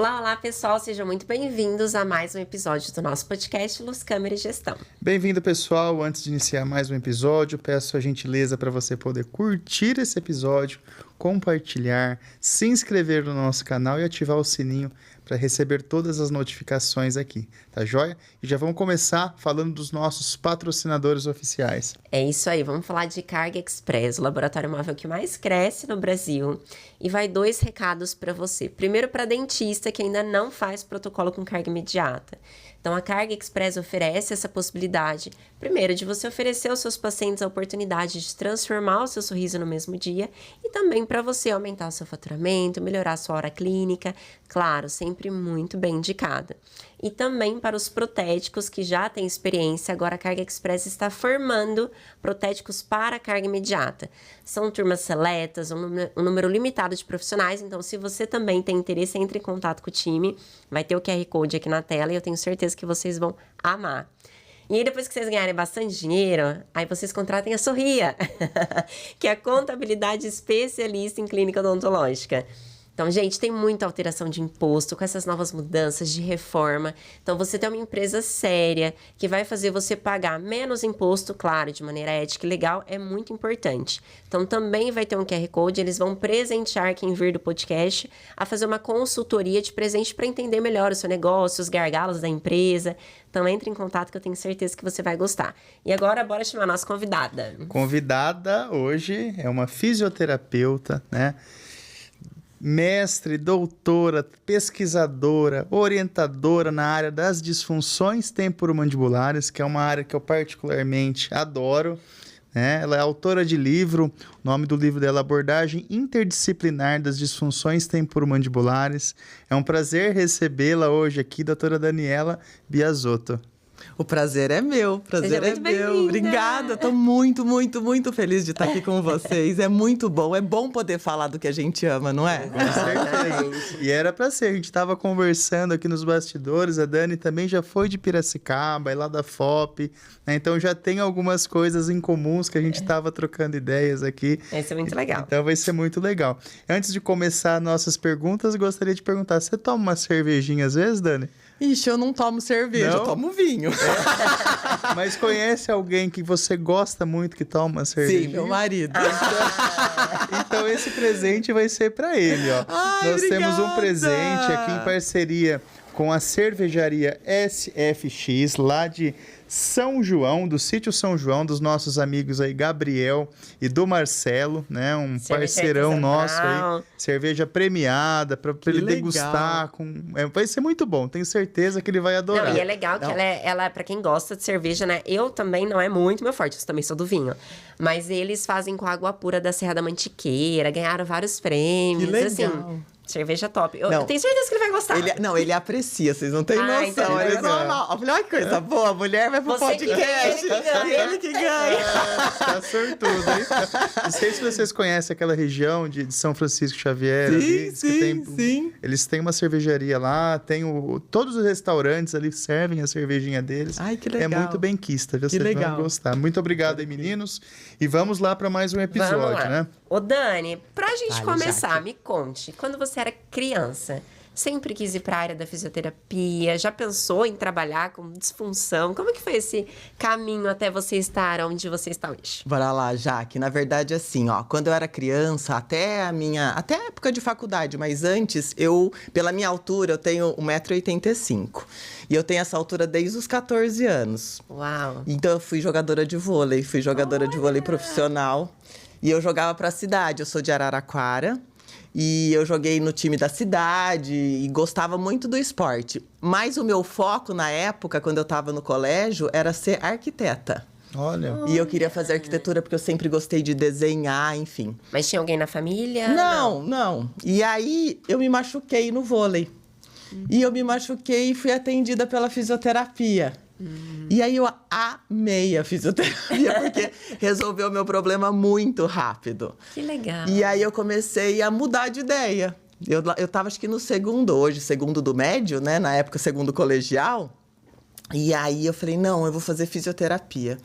Olá, olá pessoal, sejam muito bem-vindos a mais um episódio do nosso podcast Luz, Câmera e Gestão. Bem-vindo, pessoal. Antes de iniciar mais um episódio, peço a gentileza para você poder curtir esse episódio, compartilhar, se inscrever no nosso canal e ativar o sininho para receber todas as notificações aqui, tá joia? E já vamos começar falando dos nossos patrocinadores oficiais. É isso aí, vamos falar de Carga Express, o laboratório móvel que mais cresce no Brasil. E vai 2 recados para você. Primeiro, para dentista que ainda não faz protocolo com carga imediata. Então, a Carga Express oferece essa possibilidade, primeiro, de você oferecer aos seus pacientes a oportunidade de transformar o seu sorriso no mesmo dia e também para você aumentar o seu faturamento, melhorar a sua hora clínica, claro, sempre muito bem indicada. E também para os protéticos que já têm experiência, agora a Carga Express está formando protéticos para carga imediata. São turmas seletas, um número limitado de profissionais, então se você também tem interesse, entre em contato com o time, vai ter o QR Code aqui na tela e eu tenho certeza que vocês vão amar. E aí, depois que vocês ganharem bastante dinheiro, aí vocês contratem a Sorria, que é a contabilidade especialista em clínica odontológica. Então, gente, tem muita alteração de imposto com essas novas mudanças de reforma. Então, você tem uma empresa séria que vai fazer você pagar menos imposto, claro, de maneira ética e legal, é muito importante. Então, também vai ter um QR Code, eles vão presentear quem vir do podcast a fazer uma consultoria de presente para entender melhor o seu negócio, os gargalos da empresa. Então, entre em contato que eu tenho certeza que você vai gostar. E agora, bora chamar a nossa convidada. Convidada hoje é uma fisioterapeuta, né? Mestre, doutora, pesquisadora, orientadora na área das disfunções temporomandibulares, que é uma área que eu particularmente adoro, né? Ela é autora de livro, o nome do livro dela é Abordagem Interdisciplinar das Disfunções Temporomandibulares. É um prazer recebê-la hoje aqui, doutora Daniela Biasotto. O prazer é meu, Seja muito bem-vinda. Obrigada, tô muito feliz de estar aqui com vocês. É muito bom, é bom poder falar do que a gente ama, não é? Com certeza. E era pra ser, a gente tava conversando aqui nos bastidores, a Dani também já foi de Piracicaba, é lá da FOP, né? Então já tem algumas coisas em comuns que a gente tava trocando ideias aqui. Vai ser muito legal. Então vai ser muito legal. Antes de começar nossas perguntas, gostaria de perguntar, você toma uma cervejinha às vezes, Dani? Ixi, eu não tomo cerveja, Não? eu tomo vinho. Mas conhece alguém que você gosta muito que toma uma cervejinha? Sim, meu marido. Então esse presente vai ser para ele, ó. Ai, Nós temos um obrigada! presente aqui em parceria com a cervejaria SFX, lá de São João, do sítio São João, dos nossos amigos aí, Gabriel e do Marcelo, né? Um Cerveja parceirão artesanal. nosso aí. Cerveja premiada, para ele legal. degustar. Vai ser muito bom, tenho certeza que ele vai adorar. Não, e é legal que ela, pra quem gosta de cerveja, né? Eu também não é muito meu forte, eu também sou do vinho. Mas eles fazem com água pura da Serra da Mantiqueira, ganharam vários prêmios. Que legal. Assim, cerveja top. Eu Não. tenho certeza que ele vai gostar. Ele aprecia, vocês não têm Ah, noção. então Ele legal. só mal. Eu falei, olha que coisa boa, a mulher vai pro Você que podcast. ganha, ele que ganha. Ele que ganha. Tá sortudo, hein? Não sei se vocês conhecem aquela região de São Francisco Xavier. ali, diz que Sim. Eles têm uma cervejaria lá, todos os restaurantes ali servem a cervejinha deles. Ai, que É legal. muito benquista, Que vocês legal. vão gostar. Muito obrigado aí, meninos. E vamos lá para mais um Vamos episódio, lá. né? Ô, Dani, pra gente Vale, começar, Jaque. me conte, quando você era criança, sempre quis ir pra área da fisioterapia? Já pensou em trabalhar com disfunção? Como que foi esse caminho até você estar onde você está hoje? Bora lá, Jaque. Na verdade, assim, ó, quando eu era criança, até a época de faculdade, mas antes, pela minha altura, eu tenho 1,85 m. E eu tenho essa altura desde os 14 anos. Uau! Então, eu fui jogadora de vôlei, de vôlei profissional. E eu jogava pra cidade, eu sou de Araraquara. E eu joguei no time da cidade e gostava muito do esporte. Mas o meu foco na época, quando eu estava no colégio, era ser arquiteta. Olha. E eu queria fazer arquitetura porque eu sempre gostei de desenhar, enfim. Mas tinha alguém na família? Não. E aí eu me machuquei no vôlei. E eu me machuquei e fui atendida pela fisioterapia. E aí eu amei a fisioterapia porque resolveu o meu problema muito rápido. Que legal. E aí eu comecei a mudar de ideia. Eu tava acho que no segundo do médio, né? Na época, segundo colegial. E aí eu falei, não, eu vou fazer fisioterapia.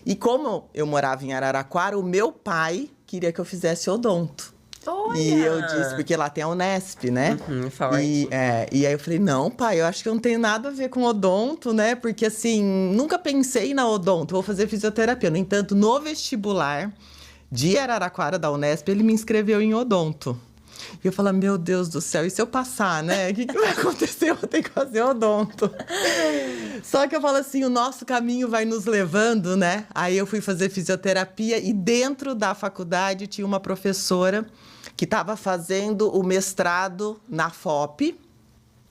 E como eu morava em Araraquara, o meu pai queria que eu fizesse odonto. Olha! E eu disse, porque lá tem a Unesp, né? Forte. E aí eu falei, não, pai, eu acho que eu não tenho nada a ver com odonto, né? Porque assim, nunca pensei na odonto, vou fazer fisioterapia. No entanto, no vestibular de Araraquara, da Unesp, ele me inscreveu em odonto. E eu falo, meu Deus do céu, e se eu passar, né? O que vai acontecer? Eu vou ter que fazer odonto. Só que eu falo assim, o nosso caminho vai nos levando, né? Aí eu fui fazer fisioterapia e dentro da faculdade tinha uma professora que estava fazendo o mestrado na FOP,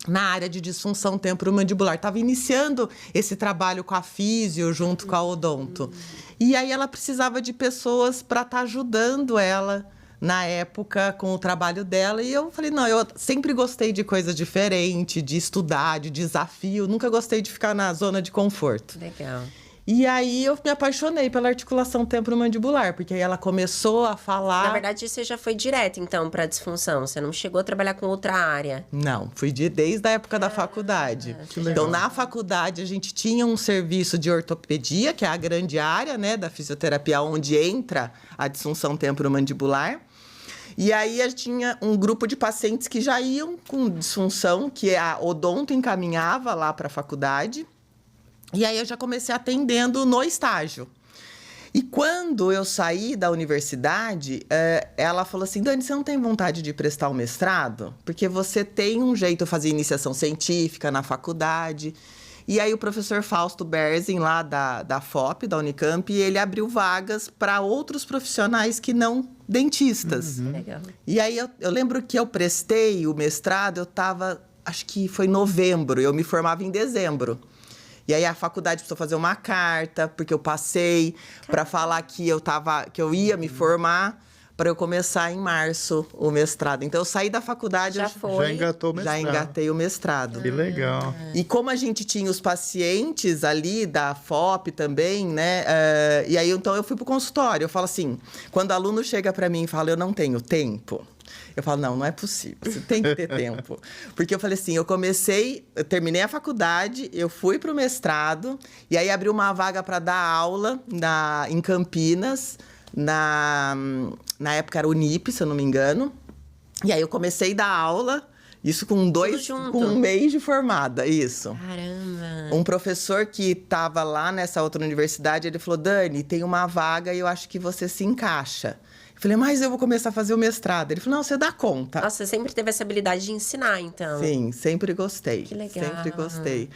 na área de disfunção temporomandibular. Estava iniciando esse trabalho com a físio junto com a odonto. E aí ela precisava de pessoas para estar ajudando ela na época com o trabalho dela. E eu falei, não, eu sempre gostei de coisa diferente, de estudar, de desafio. Nunca gostei de ficar na zona de conforto. Legal. E aí eu me apaixonei pela articulação temporomandibular, porque aí ela começou a falar... Na verdade, você já foi direto, então, para disfunção. Você não chegou a trabalhar com outra área. Não, fui desde a época da faculdade. Então, na faculdade, a gente tinha um serviço de ortopedia, que é a grande área, né, da fisioterapia, onde entra a disfunção temporomandibular. E aí, a gente tinha um grupo de pacientes que já iam com disfunção, que a odonto encaminhava lá para a faculdade. E aí, eu já comecei atendendo no estágio. E quando eu saí da universidade, ela falou assim, Dani, você não tem vontade de prestar o mestrado? Porque você tem um jeito, eu fazia iniciação científica na faculdade. E aí o professor Fausto Berzin, lá da FOP, da Unicamp, ele abriu vagas para outros profissionais que não dentistas. Legal. E aí eu lembro que eu prestei o mestrado, eu estava, acho que foi novembro, eu me formava em dezembro. E aí a faculdade precisou fazer uma carta, porque eu passei para falar que eu ia me formar para eu começar em março o mestrado. Então eu saí da faculdade, Já foi. Já engatou o mestrado. já engatei o mestrado. Que legal. E como a gente tinha os pacientes ali da FOP também, né? E aí então eu fui pro consultório. Eu falo assim, quando aluno chega para mim e fala, eu não tenho tempo. Eu falo, não é possível, você tem que ter tempo. Porque eu falei assim, eu terminei a faculdade, eu fui pro mestrado, e aí abriu uma vaga para dar aula em Campinas, na época era Unip, se eu não me engano. E aí eu comecei a dar aula, isso com um mês de formada, isso. Caramba. Um professor que estava lá nessa outra universidade, ele falou, Dani, tem uma vaga e eu acho que você se encaixa. Eu falei, mas eu vou começar a fazer o mestrado. Ele falou, não, você dá conta. Nossa, você sempre teve essa habilidade de ensinar, então. Sim, sempre gostei. Que legal. Sempre gostei.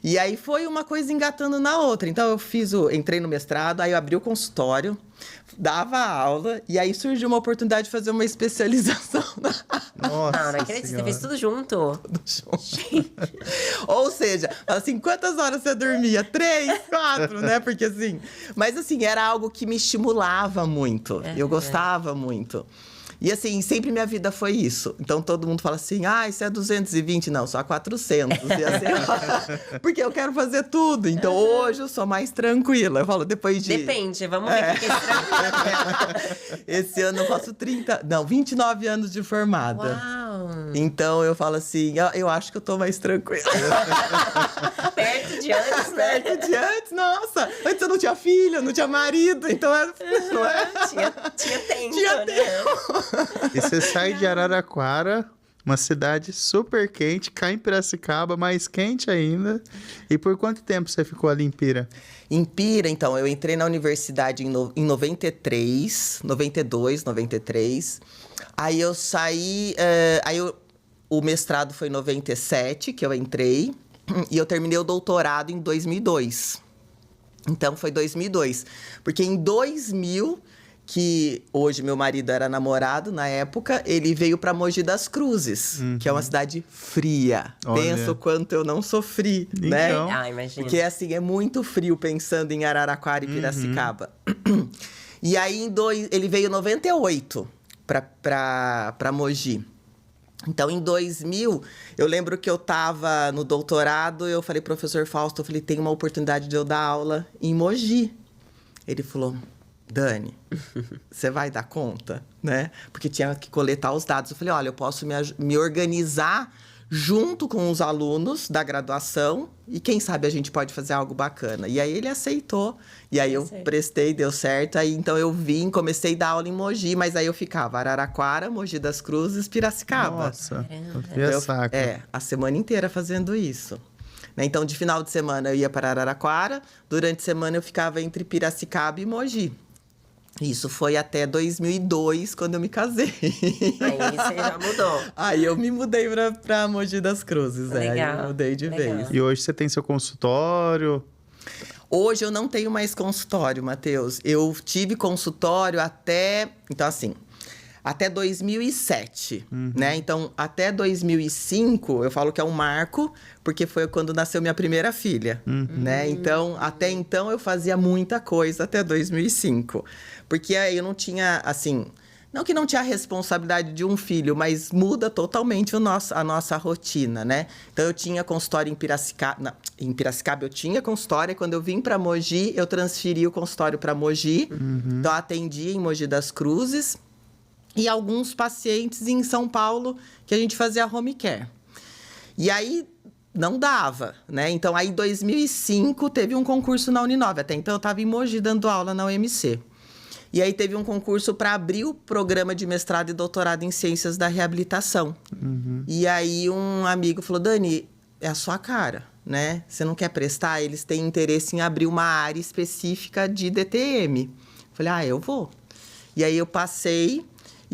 E aí foi uma coisa engatando na outra. Então eu entrei no mestrado, aí eu abri o consultório, dava aula, e aí surgiu uma oportunidade de fazer uma especialização na Nossa Não acredito, você Senhora. fez tudo junto. Ou seja, assim, quantas horas você dormia? 3, 4, né? Porque assim... Mas assim, era algo que me estimulava muito. Eu gostava muito. E assim, sempre minha vida foi isso. Então todo mundo fala assim, isso é 220. Não, só 400. E assim, porque eu quero fazer tudo. Então hoje eu sou mais tranquila. Eu falo, depois de... Depende, vamos ver o que é tranquilo. Esse ano eu faço 29 anos de formada. Uau! Então eu falo assim, eu acho que eu tô mais tranquila. Perto de antes, né? Perto de antes, nossa. Antes eu não tinha filho, não tinha marido, então era... não é? Tinha tempo, Tinha né? E você sai de Araraquara, uma cidade super quente, cai em Piracicaba, mais quente ainda. E por quanto tempo você ficou ali em Pira? Em Pira, então, eu entrei na universidade em 93, 92, 93. Aí eu saí... o mestrado foi em 97, que eu entrei. E eu terminei o doutorado em 2002. Então, foi 2002. Porque em 2000... que hoje meu marido era namorado na época, ele veio para Mogi das Cruzes, que é uma cidade fria. Olha. Pensa o quanto eu não sofri, né? Então. Imagina. Porque, assim, é muito frio pensando em Araraquara e Piracicaba. E aí, ele veio em 98 para Mogi. Então, em 2000, eu lembro que eu estava no doutorado, eu falei, professor Fausto, eu falei, tem uma oportunidade de eu dar aula em Mogi. Ele falou... Dani, você vai dar conta, né? Porque tinha que coletar os dados. Eu falei, olha, eu posso me organizar junto com os alunos da graduação, e quem sabe a gente pode fazer algo bacana. E aí ele aceitou, e aí eu prestei, deu certo. Aí então eu vim, comecei a dar aula em Mogi, mas aí eu ficava Araraquara, Mogi das Cruzes, Piracicaba. Nossa, eu saco. A semana inteira fazendo isso. Né? Então, de final de semana eu ia para Araraquara, durante a semana eu ficava entre Piracicaba e Mogi. Isso foi até 2002, quando eu me casei. Aí você já mudou. Aí eu me mudei pra Mogi das Cruzes. Legal, Aí eu mudei de vez. E hoje você tem seu consultório? Hoje eu não tenho mais consultório, Matheus. Eu tive consultório até... Então, assim... Até 2007, né? Então, até 2005, eu falo que é um marco, porque foi quando nasceu minha primeira filha, né? Então, até então, eu fazia muita coisa até 2005. Porque aí eu não tinha, assim... Não que não tinha a responsabilidade de um filho, mas muda totalmente a nossa rotina, né? Então, eu tinha consultório em Piracicaba... Não, em Piracicaba eu tinha consultório, e quando eu vim para Mogi, eu transferi o consultório para Mogi. Então, eu atendi em Mogi das Cruzes. E alguns pacientes em São Paulo que a gente fazia home care. E aí não dava, né? Então, aí em 2005 teve um concurso na Uninove. Até então eu estava em Mogi dando aula na UMC. E aí teve um concurso para abrir o programa de mestrado e doutorado em ciências da reabilitação. E aí um amigo falou, Dani, é a sua cara, né? Você não quer prestar? Eles têm interesse em abrir uma área específica de DTM. Falei, eu vou. E aí eu passei...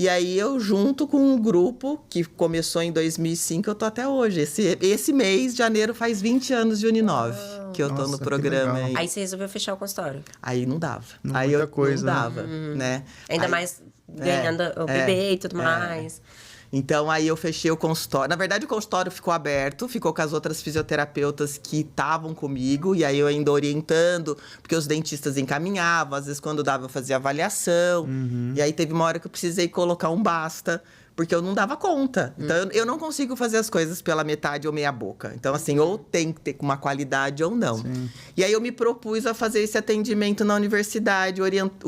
E aí, eu, junto com um grupo que começou em 2005, eu tô até hoje. Esse mês, de janeiro, faz 20 anos de Uninove, que eu tô no programa. Aí você resolveu fechar o consultório? Aí não dava. Aí não dava, né? Ainda aí, mais ganhando o bebê e tudo mais. Então, aí eu fechei o consultório. Na verdade, o consultório ficou aberto, ficou com as outras fisioterapeutas que estavam comigo. E aí, eu ainda orientando, porque os dentistas encaminhavam. Às vezes, quando dava, eu fazia avaliação. E aí, teve uma hora que eu precisei colocar um basta, porque eu não dava conta. Então, eu não consigo fazer as coisas pela metade ou meia boca. Então, assim, ou tem que ter uma qualidade ou não. Sim. E aí, eu me propus a fazer esse atendimento na universidade,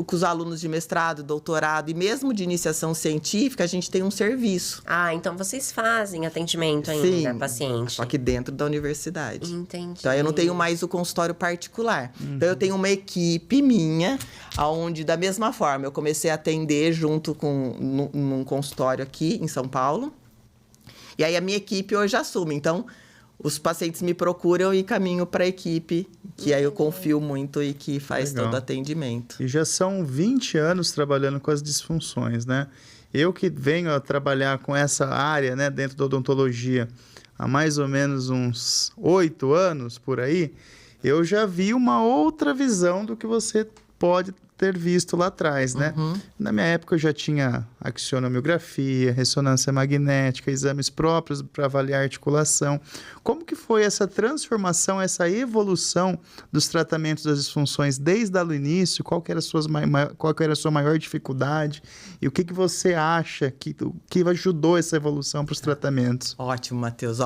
com os alunos de mestrado, doutorado e mesmo de iniciação científica, a gente tem um serviço. Ah, então vocês fazem atendimento ainda, paciente. Só que dentro da universidade. Entendi. Então, eu não tenho mais o consultório particular. Então, eu tenho uma equipe minha, onde, da mesma forma, eu comecei a atender junto com num consultório aqui em São Paulo. E aí, a minha equipe hoje assume. Então, os pacientes me procuram e caminho para a equipe, que aí eu confio muito e que faz todo o atendimento. E já são 20 anos trabalhando com as disfunções, né? Eu que venho a trabalhar com essa área, né, dentro da odontologia, há mais ou menos uns 8 anos, por aí, eu já vi uma outra visão do que você pode ter visto lá atrás, né? Na minha época eu já tinha axonomiografia, ressonância magnética, exames próprios para avaliar a articulação. Como que foi essa transformação, essa evolução dos tratamentos das disfunções desde o início? Qual que era a sua maior dificuldade? E o que você acha que ajudou essa evolução para os tratamentos? Ótimo, Matheus.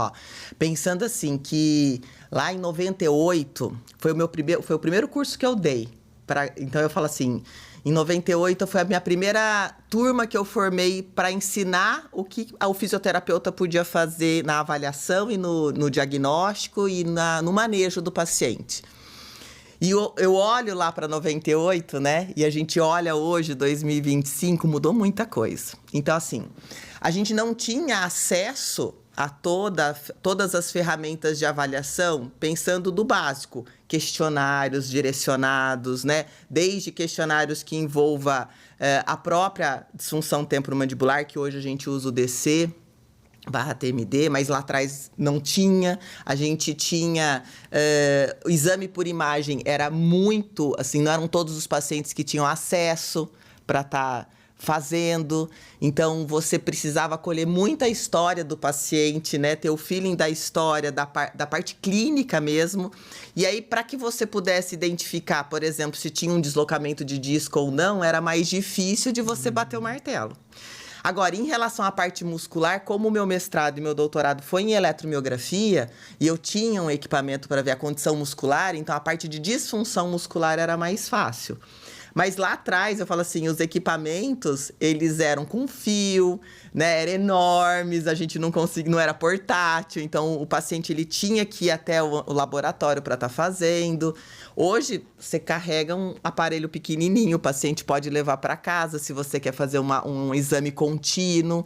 Pensando assim que lá em 98 foi o primeiro curso que eu dei. Então, eu falo assim, em 98 foi a minha primeira turma que eu formei para ensinar o que o fisioterapeuta podia fazer na avaliação e no diagnóstico e no manejo do paciente. E eu olho lá para 98, né? E a gente olha hoje, 2025, mudou muita coisa. Então, assim, a gente não tinha acesso a todas as ferramentas de avaliação, pensando do básico, questionários direcionados, né? Desde questionários que envolva a própria disfunção temporomandibular, que hoje a gente usa o DC/TMD, mas lá atrás não tinha. A gente tinha... o exame por imagem era muito... Assim, não eram todos os pacientes que tinham acesso para estar fazendo. Então, você precisava colher muita história do paciente, né? Ter o feeling da história, da parte clínica mesmo. E aí, para que você pudesse identificar, por exemplo, se tinha um deslocamento de disco ou não, era mais difícil de você bater o martelo. Agora, em relação à parte muscular, como o meu mestrado e meu doutorado foi em eletromiografia, e eu tinha um equipamento para ver a condição muscular, então a parte de disfunção muscular era mais fácil. Mas lá atrás, eu falo assim, os equipamentos, eles eram com fio, né? Eram enormes, a gente não conseguia, não era portátil. Então, o paciente, ele tinha que ir até o laboratório para estar fazendo. Hoje, você carrega um aparelho pequenininho, o paciente pode levar para casa se você quer fazer um exame contínuo.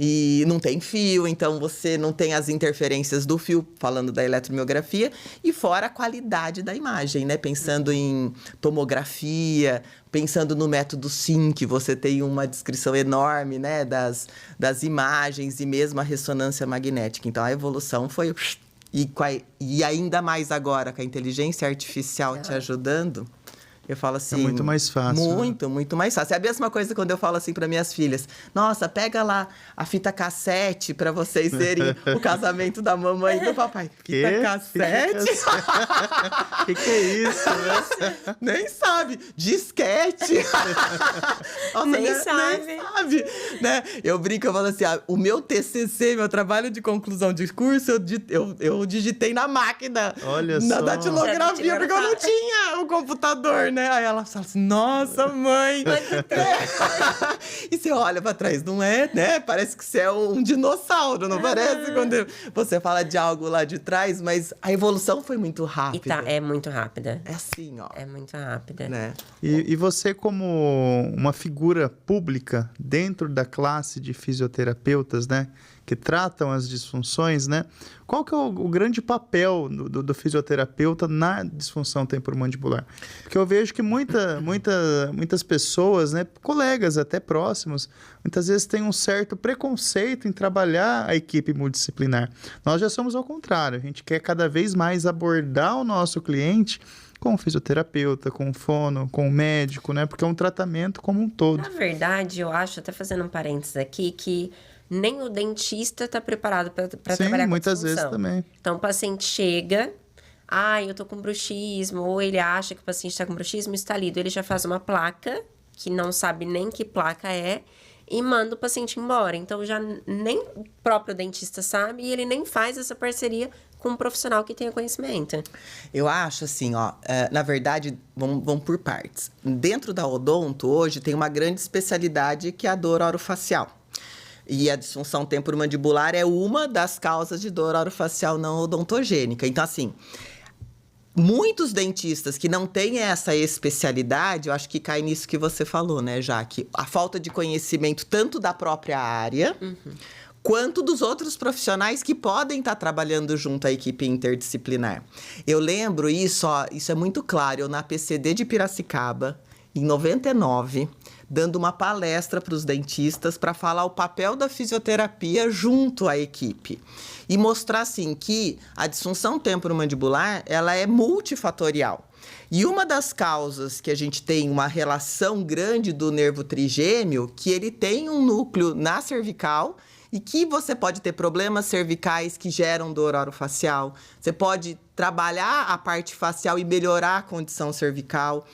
E não tem fio, então você não tem as interferências do fio, falando da eletromiografia, e fora a qualidade da imagem, né? Pensando em tomografia, pensando no método SYNC, você tem uma descrição enorme, né, das imagens e mesmo a ressonância magnética. Então, a evolução foi... E ainda mais agora, com a inteligência artificial te ajudando... Eu falo assim... É muito mais fácil. Muito, muito mais fácil. É a mesma coisa quando eu falo assim para minhas filhas. Nossa, pega lá a fita cassete para vocês verem o casamento da mamãe e do papai. Fita cassete? Que é isso, né? Nem sabe. Disquete. Nossa, nem sabe. Nem sabe, né? Eu brinco, eu falo assim, o meu TCC, meu trabalho de conclusão de curso, eu digitei na máquina. Olha na só. datilografia, porque eu não tinha o computador, né? Aí ela fala assim, nossa, mãe. E você olha pra trás, não é, né? Parece que você é um dinossauro, não parece? Quando você fala de algo lá de trás, mas a evolução foi muito rápida. É muito rápida. É assim, ó. É muito rápida. Né? E você, como uma figura pública dentro da classe de fisioterapeutas, né, que tratam as disfunções, né, qual que é o grande papel do fisioterapeuta na disfunção temporomandibular? Porque eu vejo que muitas pessoas, né, colegas até próximos, muitas vezes têm um certo preconceito em trabalhar a equipe multidisciplinar. Nós já somos ao contrário, a gente quer cada vez mais abordar o nosso cliente com o fisioterapeuta, com o fono, com o médico, né? Porque é um tratamento como um todo. Na verdade, eu acho, até fazendo um parênteses aqui, que nem o dentista está preparado para trabalhar com muitas disfunção. vezes também. Então, o paciente chega, eu tô com bruxismo, ou ele acha que o paciente está com bruxismo, está lido. Ele já faz uma placa, que não sabe nem que placa é, e manda o paciente embora. Então, já nem o próprio dentista sabe, e ele nem faz essa parceria com um profissional que tenha conhecimento. Eu acho assim, ó, na verdade, vamos por partes. Dentro da odonto, hoje, tem uma grande especialidade que é a dor orofacial. E a disfunção temporomandibular é uma das causas de dor orofacial não odontogênica. Então, assim, muitos dentistas que não têm essa especialidade, eu acho que cai nisso que você falou, né, Jaque? A falta de conhecimento tanto da própria área... quanto dos outros profissionais que podem estar trabalhando junto à equipe interdisciplinar. Eu lembro isso é muito claro, eu na PCD de Piracicaba, em 99, dando uma palestra para os dentistas para falar o papel da fisioterapia junto à equipe. E mostrar, assim, que a disfunção temporomandibular, ela é multifatorial. E uma das causas que a gente tem uma relação grande do nervo trigêmeo, que ele tem um núcleo na cervical, e que você pode ter problemas cervicais que geram dor orofacial. Você pode trabalhar a parte facial e melhorar a condição cervical.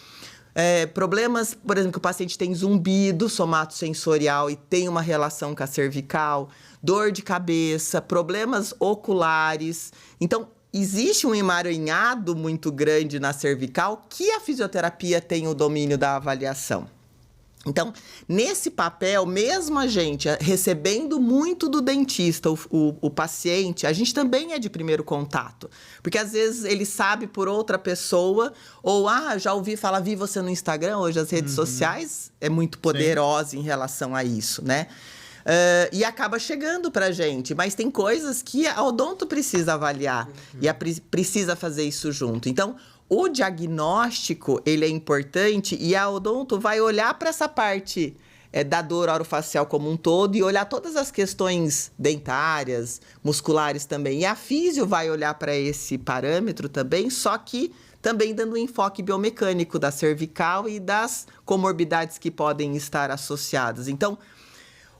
Problemas, por exemplo, que o paciente tem zumbido somatosensorial e tem uma relação com a cervical. Dor de cabeça, problemas oculares. Então, existe um emaranhado muito grande na cervical que a fisioterapia tem o domínio da avaliação. Então, nesse papel, mesmo a gente recebendo muito do dentista, o paciente, a gente também é de primeiro contato. Porque, às vezes, ele sabe por outra pessoa, ou, já ouvi falar, vi você no Instagram, hoje as redes sociais é muito poderosa em relação a isso, né? E acaba chegando pra gente, mas tem coisas que a odonto precisa avaliar e precisa fazer isso junto. Então, o diagnóstico, ele é importante e a odonto vai olhar para essa parte da dor orofacial como um todo e olhar todas as questões dentárias, musculares também. E a físio vai olhar para esse parâmetro também, só que também dando um enfoque biomecânico da cervical e das comorbidades que podem estar associadas. Então,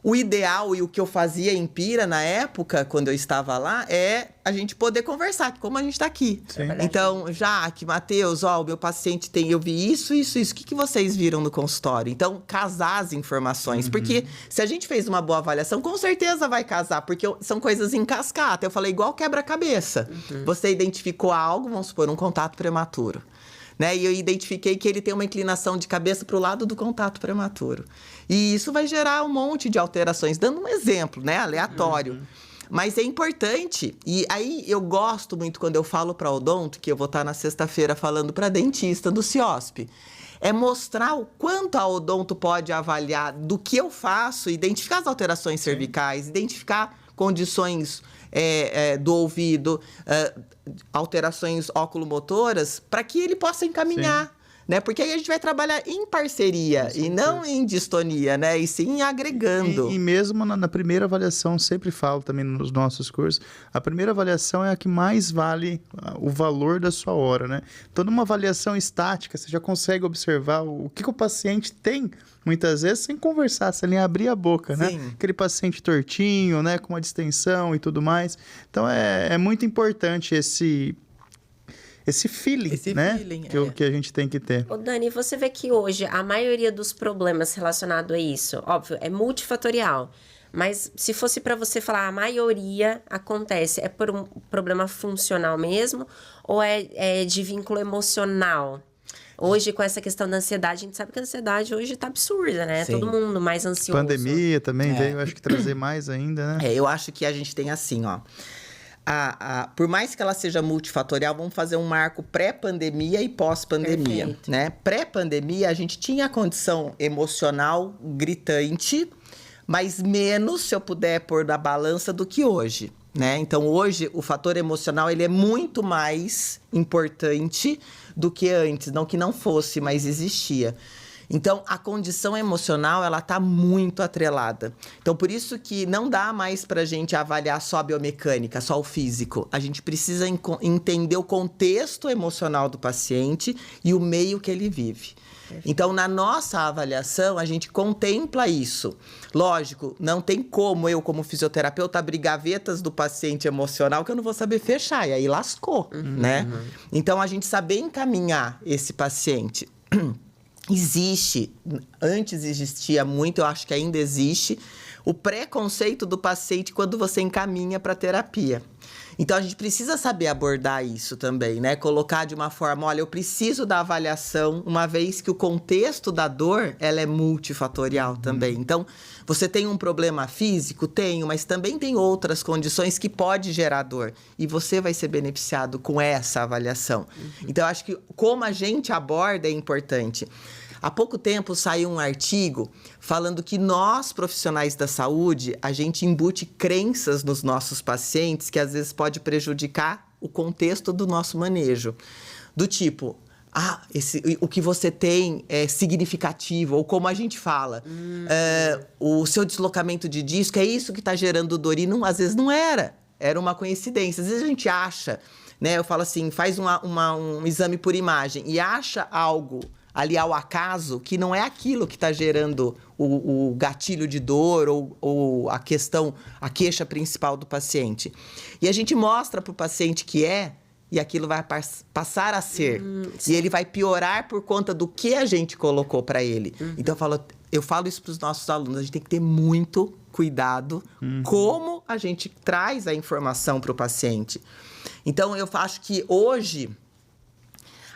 o ideal e o que eu fazia em Pira na época, quando eu estava lá, é a gente poder conversar, como a gente está aqui. Sim. Então, Jaque, Matheus, o meu paciente eu vi isso. O que vocês viram no consultório? Então, casar as informações. Porque se a gente fez uma boa avaliação, com certeza vai casar, porque são coisas em cascata. Eu falei, igual quebra-cabeça. Você identificou algo, vamos supor, um contato prematuro. né? E eu identifiquei que ele tem uma inclinação de cabeça para o lado do contato prematuro. E isso vai gerar um monte de alterações, dando um exemplo, né? Aleatório. Mas é importante, e aí eu gosto muito quando eu falo para odonto, que eu vou estar na sexta-feira falando para dentista do CIOSP, é mostrar o quanto a odonto pode avaliar do que eu faço, identificar as alterações cervicais, identificar condições do ouvido, alterações oculomotoras, para que ele possa encaminhar. Né? Porque aí a gente vai trabalhar em parceria e não em distonia, né? E sim agregando. E mesmo na primeira avaliação, sempre falo também nos nossos cursos, a primeira avaliação é a que mais vale o valor da sua hora, né? Então, numa avaliação estática, você já consegue observar o que o paciente tem, muitas vezes, sem conversar, sem nem abrir a boca, né? Aquele paciente tortinho, né? Com uma distensão e tudo mais. Então, é muito importante esse feeling, né? Que a gente tem que ter. Ô Dani, você vê que hoje a maioria dos problemas relacionados a isso, óbvio, é multifatorial. Mas se fosse para você falar, a maioria acontece, é por um problema funcional mesmo? Ou é de vínculo emocional? Hoje, com essa questão da ansiedade, a gente sabe que a ansiedade hoje tá absurda, né? Sim. Todo mundo mais ansioso. Pandemia também veio, acho que trazer mais ainda, né? Eu acho que a gente tem assim, ó. Por mais que ela seja multifatorial, vamos fazer um marco pré-pandemia e pós-pandemia, né? Pré-pandemia, a gente tinha a condição emocional gritante, mas menos, se eu puder pôr na balança, do que hoje, né? Então, hoje, o fator emocional, ele é muito mais importante do que antes. Não que não fosse, mas existia. Então, a condição emocional, ela tá muito atrelada. Então, por isso que não dá mais pra gente avaliar só a biomecânica, só o físico. A gente precisa entender o contexto emocional do paciente e o meio que ele vive. Então, na nossa avaliação, a gente contempla isso. Lógico, não tem como eu, como fisioterapeuta, abrir gavetas do paciente emocional que eu não vou saber fechar. E aí lascou, né? Então, a gente saber encaminhar esse paciente... Antes existia muito, eu acho que ainda existe, o preconceito do paciente quando você encaminha para terapia. Então, a gente precisa saber abordar isso também, né? Colocar de uma forma, olha, eu preciso da avaliação, uma vez que o contexto da dor, ela é multifatorial também. Então, você tem um problema físico? Tenho, mas também tem outras condições que pode gerar dor. E você vai ser beneficiado com essa avaliação. Então, eu acho que como a gente aborda é importante. Há pouco tempo saiu um artigo falando que nós, profissionais da saúde, a gente embute crenças nos nossos pacientes que às vezes pode prejudicar o contexto do nosso manejo. Do tipo, o que você tem é significativo, ou como a gente fala, o seu deslocamento de disco é isso que está gerando dor, e às vezes não era. Era uma coincidência. Às vezes a gente acha, né? Eu falo assim, faz um exame por imagem e acha algo ali ao acaso, que não é aquilo que está gerando o gatilho de dor ou a queixa principal do paciente. E a gente mostra para o paciente que e aquilo vai passar a ser. E ele vai piorar por conta do que a gente colocou para ele. Então, eu falo isso para os nossos alunos, a gente tem que ter muito cuidado como a gente traz a informação para o paciente. Então, eu acho que hoje...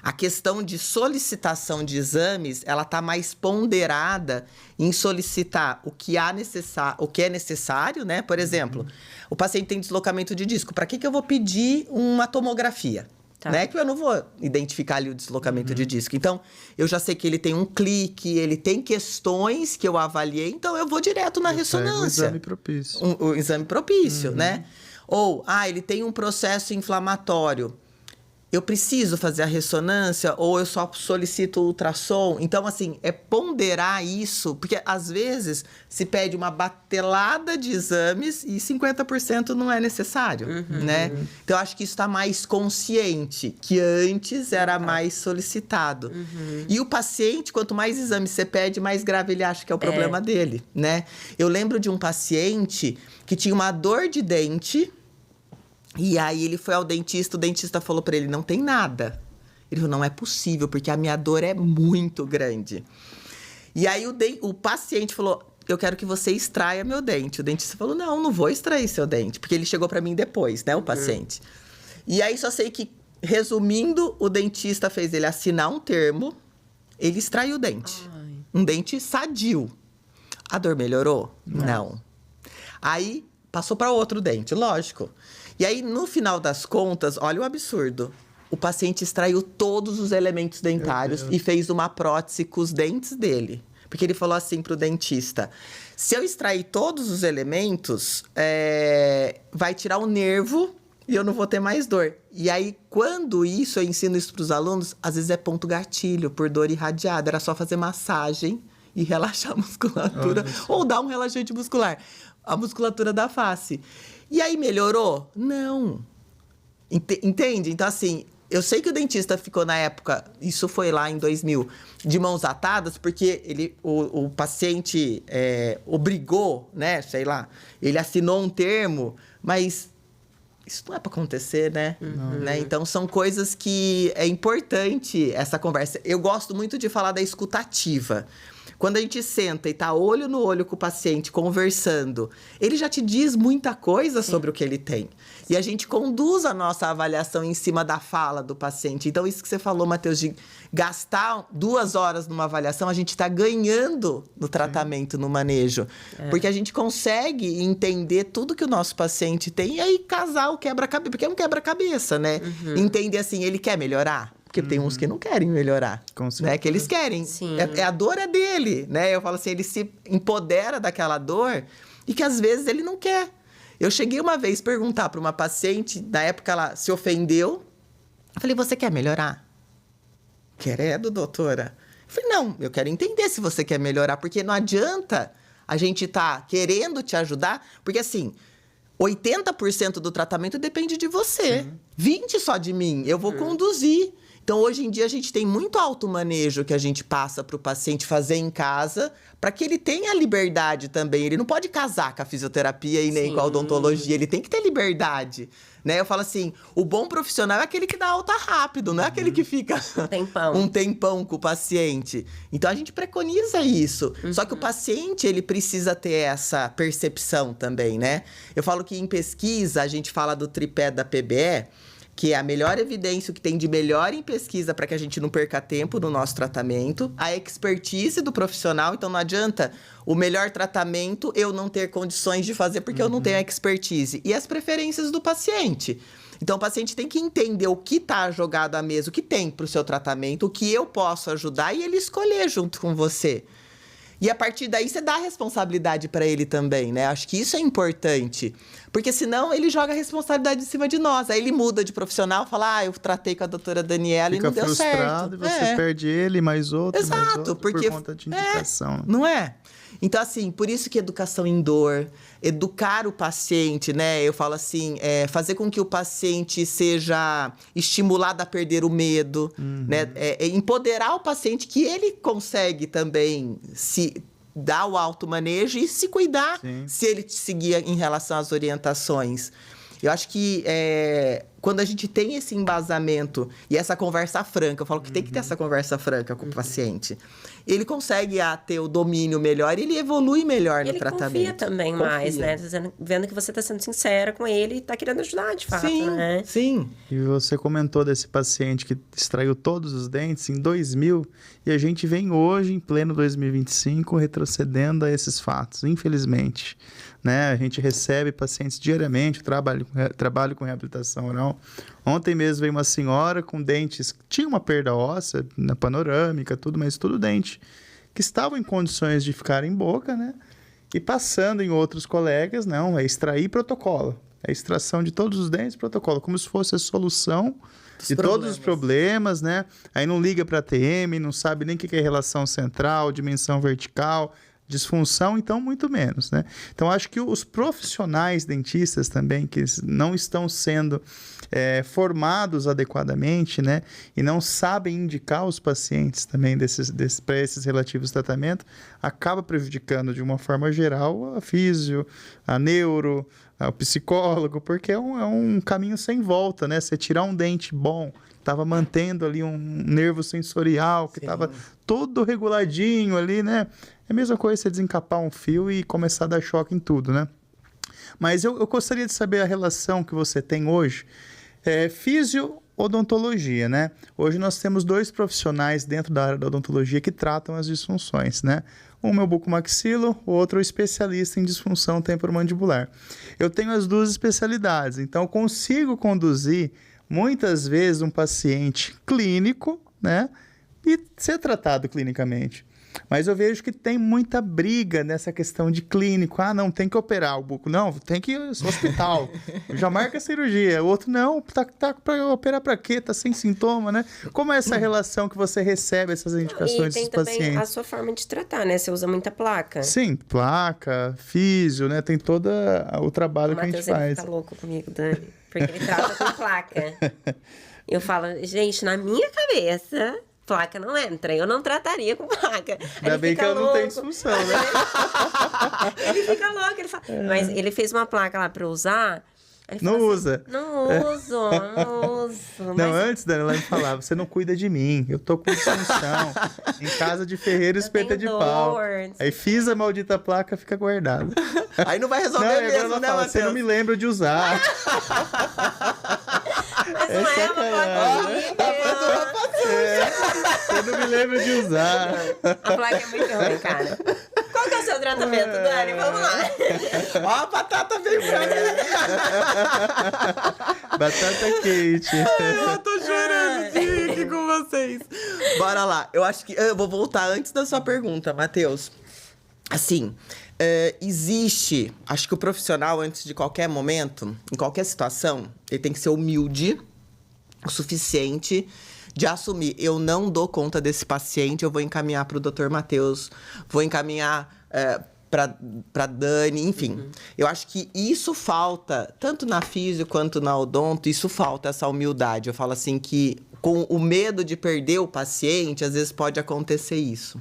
A questão de solicitação de exames, ela está mais ponderada em solicitar o que é necessário, né? Por exemplo, o paciente tem deslocamento de disco. Para que eu vou pedir uma tomografia? Né? Que eu não vou identificar ali o deslocamento de disco. Então, eu já sei que ele tem um clique, ele tem questões que eu avaliei, então eu vou direto na ressonância. O exame propício. O exame propício, né? Ou, ele tem um processo inflamatório. Eu preciso fazer a ressonância ou eu só solicito o ultrassom? Então, assim, é ponderar isso, porque às vezes se pede uma batelada de exames e 50% não é necessário, né? Então, eu acho que isso está mais consciente, que antes era mais solicitado. E o paciente, quanto mais exames você pede, mais grave ele acha que é o problema dele, né? Eu lembro de um paciente que tinha uma dor de dente. E aí ele foi ao dentista, o dentista falou para ele, não tem nada. Ele falou, não é possível, porque a minha dor é muito grande. E aí o paciente falou, eu quero que você extraia meu dente. O dentista falou, não vou extrair seu dente, porque ele chegou para mim depois, né, o paciente. E aí só sei que resumindo, o dentista fez ele assinar um termo, ele extraiu o dente. Um dente sadio. A dor melhorou? Não. Aí, passou para outro dente, lógico. E aí, no final das contas, olha o absurdo. O paciente extraiu todos os elementos dentários e fez uma prótese com os dentes dele. Porque ele falou assim pro dentista: se eu extrair todos os elementos, vai tirar o nervo e eu não vou ter mais dor. E aí, quando isso, eu ensino isso pros alunos, às vezes é ponto gatilho, por dor irradiada. Era só fazer massagem e relaxar a musculatura. Ou dar um relaxante muscular. A musculatura da face. E aí, melhorou? Não. Entende? Então, assim, eu sei que o dentista ficou na época, isso foi lá em 2000, de mãos atadas, porque o paciente obrigou, né? Sei lá, ele assinou um termo, mas isso não é para acontecer, né? Né? Então, são coisas que é importante essa conversa. Eu gosto muito de falar da escutativa. Quando a gente senta e tá olho no olho com o paciente, conversando, ele já te diz muita coisa sobre o que ele tem. E a gente conduz a nossa avaliação em cima da fala do paciente. Então, isso que você falou, Matheus, de gastar 2 horas numa avaliação, a gente está ganhando no tratamento, no manejo. Porque a gente consegue entender tudo que o nosso paciente tem e aí casar o quebra-cabeça. Porque é um quebra-cabeça, né? Entender assim, ele quer melhorar? Porque tem uns que não querem melhorar, né? Que eles querem. A dor é dele, né? Eu falo assim, ele se empodera daquela dor e que às vezes ele não quer. Eu cheguei uma vez perguntar para uma paciente, na época ela se ofendeu. Eu falei, você quer melhorar? Credo, doutora. Eu falei, não, eu quero entender se você quer melhorar, porque não adianta a gente tá querendo te ajudar, porque assim, 80% do tratamento depende de você. 20% só de mim, eu vou conduzir. Então, hoje em dia, a gente tem muito automanejo que a gente passa para o paciente fazer em casa, para que ele tenha liberdade também. Ele não pode casar com a fisioterapia e nem com a odontologia, ele tem que ter liberdade, né? Eu falo assim, o bom profissional é aquele que dá alta rápido, não é aquele que fica um tempão com o paciente. Então, a gente preconiza isso. Só que o paciente, ele precisa ter essa percepção também, né? Eu falo que em pesquisa, a gente fala do tripé da PBE, que é a melhor evidência, o que tem de melhor em pesquisa para que a gente não perca tempo no nosso tratamento, a expertise do profissional, então não adianta o melhor tratamento eu não ter condições de fazer porque eu não tenho expertise, e as preferências do paciente. Então, o paciente tem que entender o que está jogado à mesa, o que tem para o seu tratamento, o que eu posso ajudar e ele escolher junto com você. E a partir daí, você dá a responsabilidade para ele também, né? Acho que isso é importante. Porque senão, ele joga a responsabilidade em cima de nós. Aí ele muda de profissional, fala, eu tratei com a doutora Daniela e não deu certo. Fica frustrado e você perde ele, mais outro, porque, por conta de indicação. Não é? Então, assim, por isso que educação em dor, educar o paciente, né? Eu falo assim, fazer com que o paciente seja estimulado a perder o medo, né? Empoderar o paciente que ele consegue também se dar o automanejo e se cuidar se ele te seguir em relação às orientações. Eu acho que quando a gente tem esse embasamento e essa conversa franca, eu falo que tem que ter essa conversa franca com o paciente, ele consegue ter o domínio melhor e ele evolui melhor no tratamento. Ele confia também mais, né? Vendo que você está sendo sincera com ele e está querendo ajudar, de fato, né? Sim. E você comentou desse paciente que extraiu todos os dentes em 2000 e a gente vem hoje, em pleno 2025, retrocedendo a esses fatos, infelizmente. Né? A gente recebe pacientes diariamente, trabalho com reabilitação oral. Ontem mesmo veio uma senhora com dentes, tinha uma perda óssea na panorâmica, tudo, mas tudo dente, que estavam em condições de ficar em boca, né? E passando em outros colegas, não, é extrair protocolo. É extração de todos os dentes, protocolo, como se fosse a solução de todos os problemas, né? Aí não liga para a TM, não sabe nem o que é relação central, dimensão vertical, disfunção, então muito menos, né? Então, acho que os profissionais dentistas também, que não estão sendo formados adequadamente, né? E não sabem indicar os pacientes também para esses relativos tratamentos, acaba prejudicando de uma forma geral a físio, a neuro, o psicólogo, porque é um caminho sem volta, né? Você tirar um dente bom, estava mantendo ali um nervo sensorial que estava todo reguladinho ali, né? É a mesma coisa você desencapar um fio e começar a dar choque em tudo, né? Mas eu gostaria de saber a relação que você tem hoje, físio odontologia, né? Hoje nós temos 2 profissionais dentro da área da odontologia que tratam as disfunções, né? Um é o bucomaxilo, o outro é o especialista em disfunção temporomandibular. Eu tenho as 2 especialidades, então eu consigo conduzir muitas vezes um paciente clínico, né? E ser tratado clinicamente. Mas eu vejo que tem muita briga nessa questão de clínico. Ah, não, tem que operar o buco. Não, tem que ir ao hospital. Já marca a cirurgia. O outro, não, tá para operar para quê? Tá sem sintoma, né? Como é essa relação que você recebe essas indicações dos pacientes? E tem também a sua forma de tratar, né? Você usa muita placa. Sim, placa, físio, né? Tem todo o trabalho que a gente faz. Ele fica louco comigo, Dani. Porque ele trata com placa. Eu falo, gente, na minha cabeça... placa não entra, eu não trataria com placa. Ainda bem que ela não tem disfunção, né? Ele fica louco, ele fala... Mas ele fez uma placa lá pra eu usar... Não assim, usa. Não uso. Não, antes, Dani, ela me falava, você não cuida de mim, eu tô com disfunção. Em casa de ferreiro, espeta de pau. Aí fiz a maldita placa, fica guardada. Aí não vai resolver mesmo, né, Matheus? Você não me lembra de usar. Mas não é uma placa. Você não me lembra de usar. A placa é muito ruim, cara. Qual que é o seu tratamento, Dani? Vamos lá. Ó, a batata veio pra mim. Batata quente. Eu tô chorando de rir aqui com vocês. Bora lá. Eu acho que... Eu vou voltar antes da sua pergunta, Matheus. Assim, existe... Acho que o profissional, antes de qualquer momento, em qualquer situação, ele tem que ser humilde o suficiente de assumir. Eu não dou conta desse paciente, eu vou encaminhar para o Dr. Matheus, vou encaminhar... para Dani, enfim. Eu acho que isso falta, tanto na físio quanto na odonto, isso falta, essa humildade. Eu falo assim que com o medo de perder o paciente, às vezes pode acontecer isso.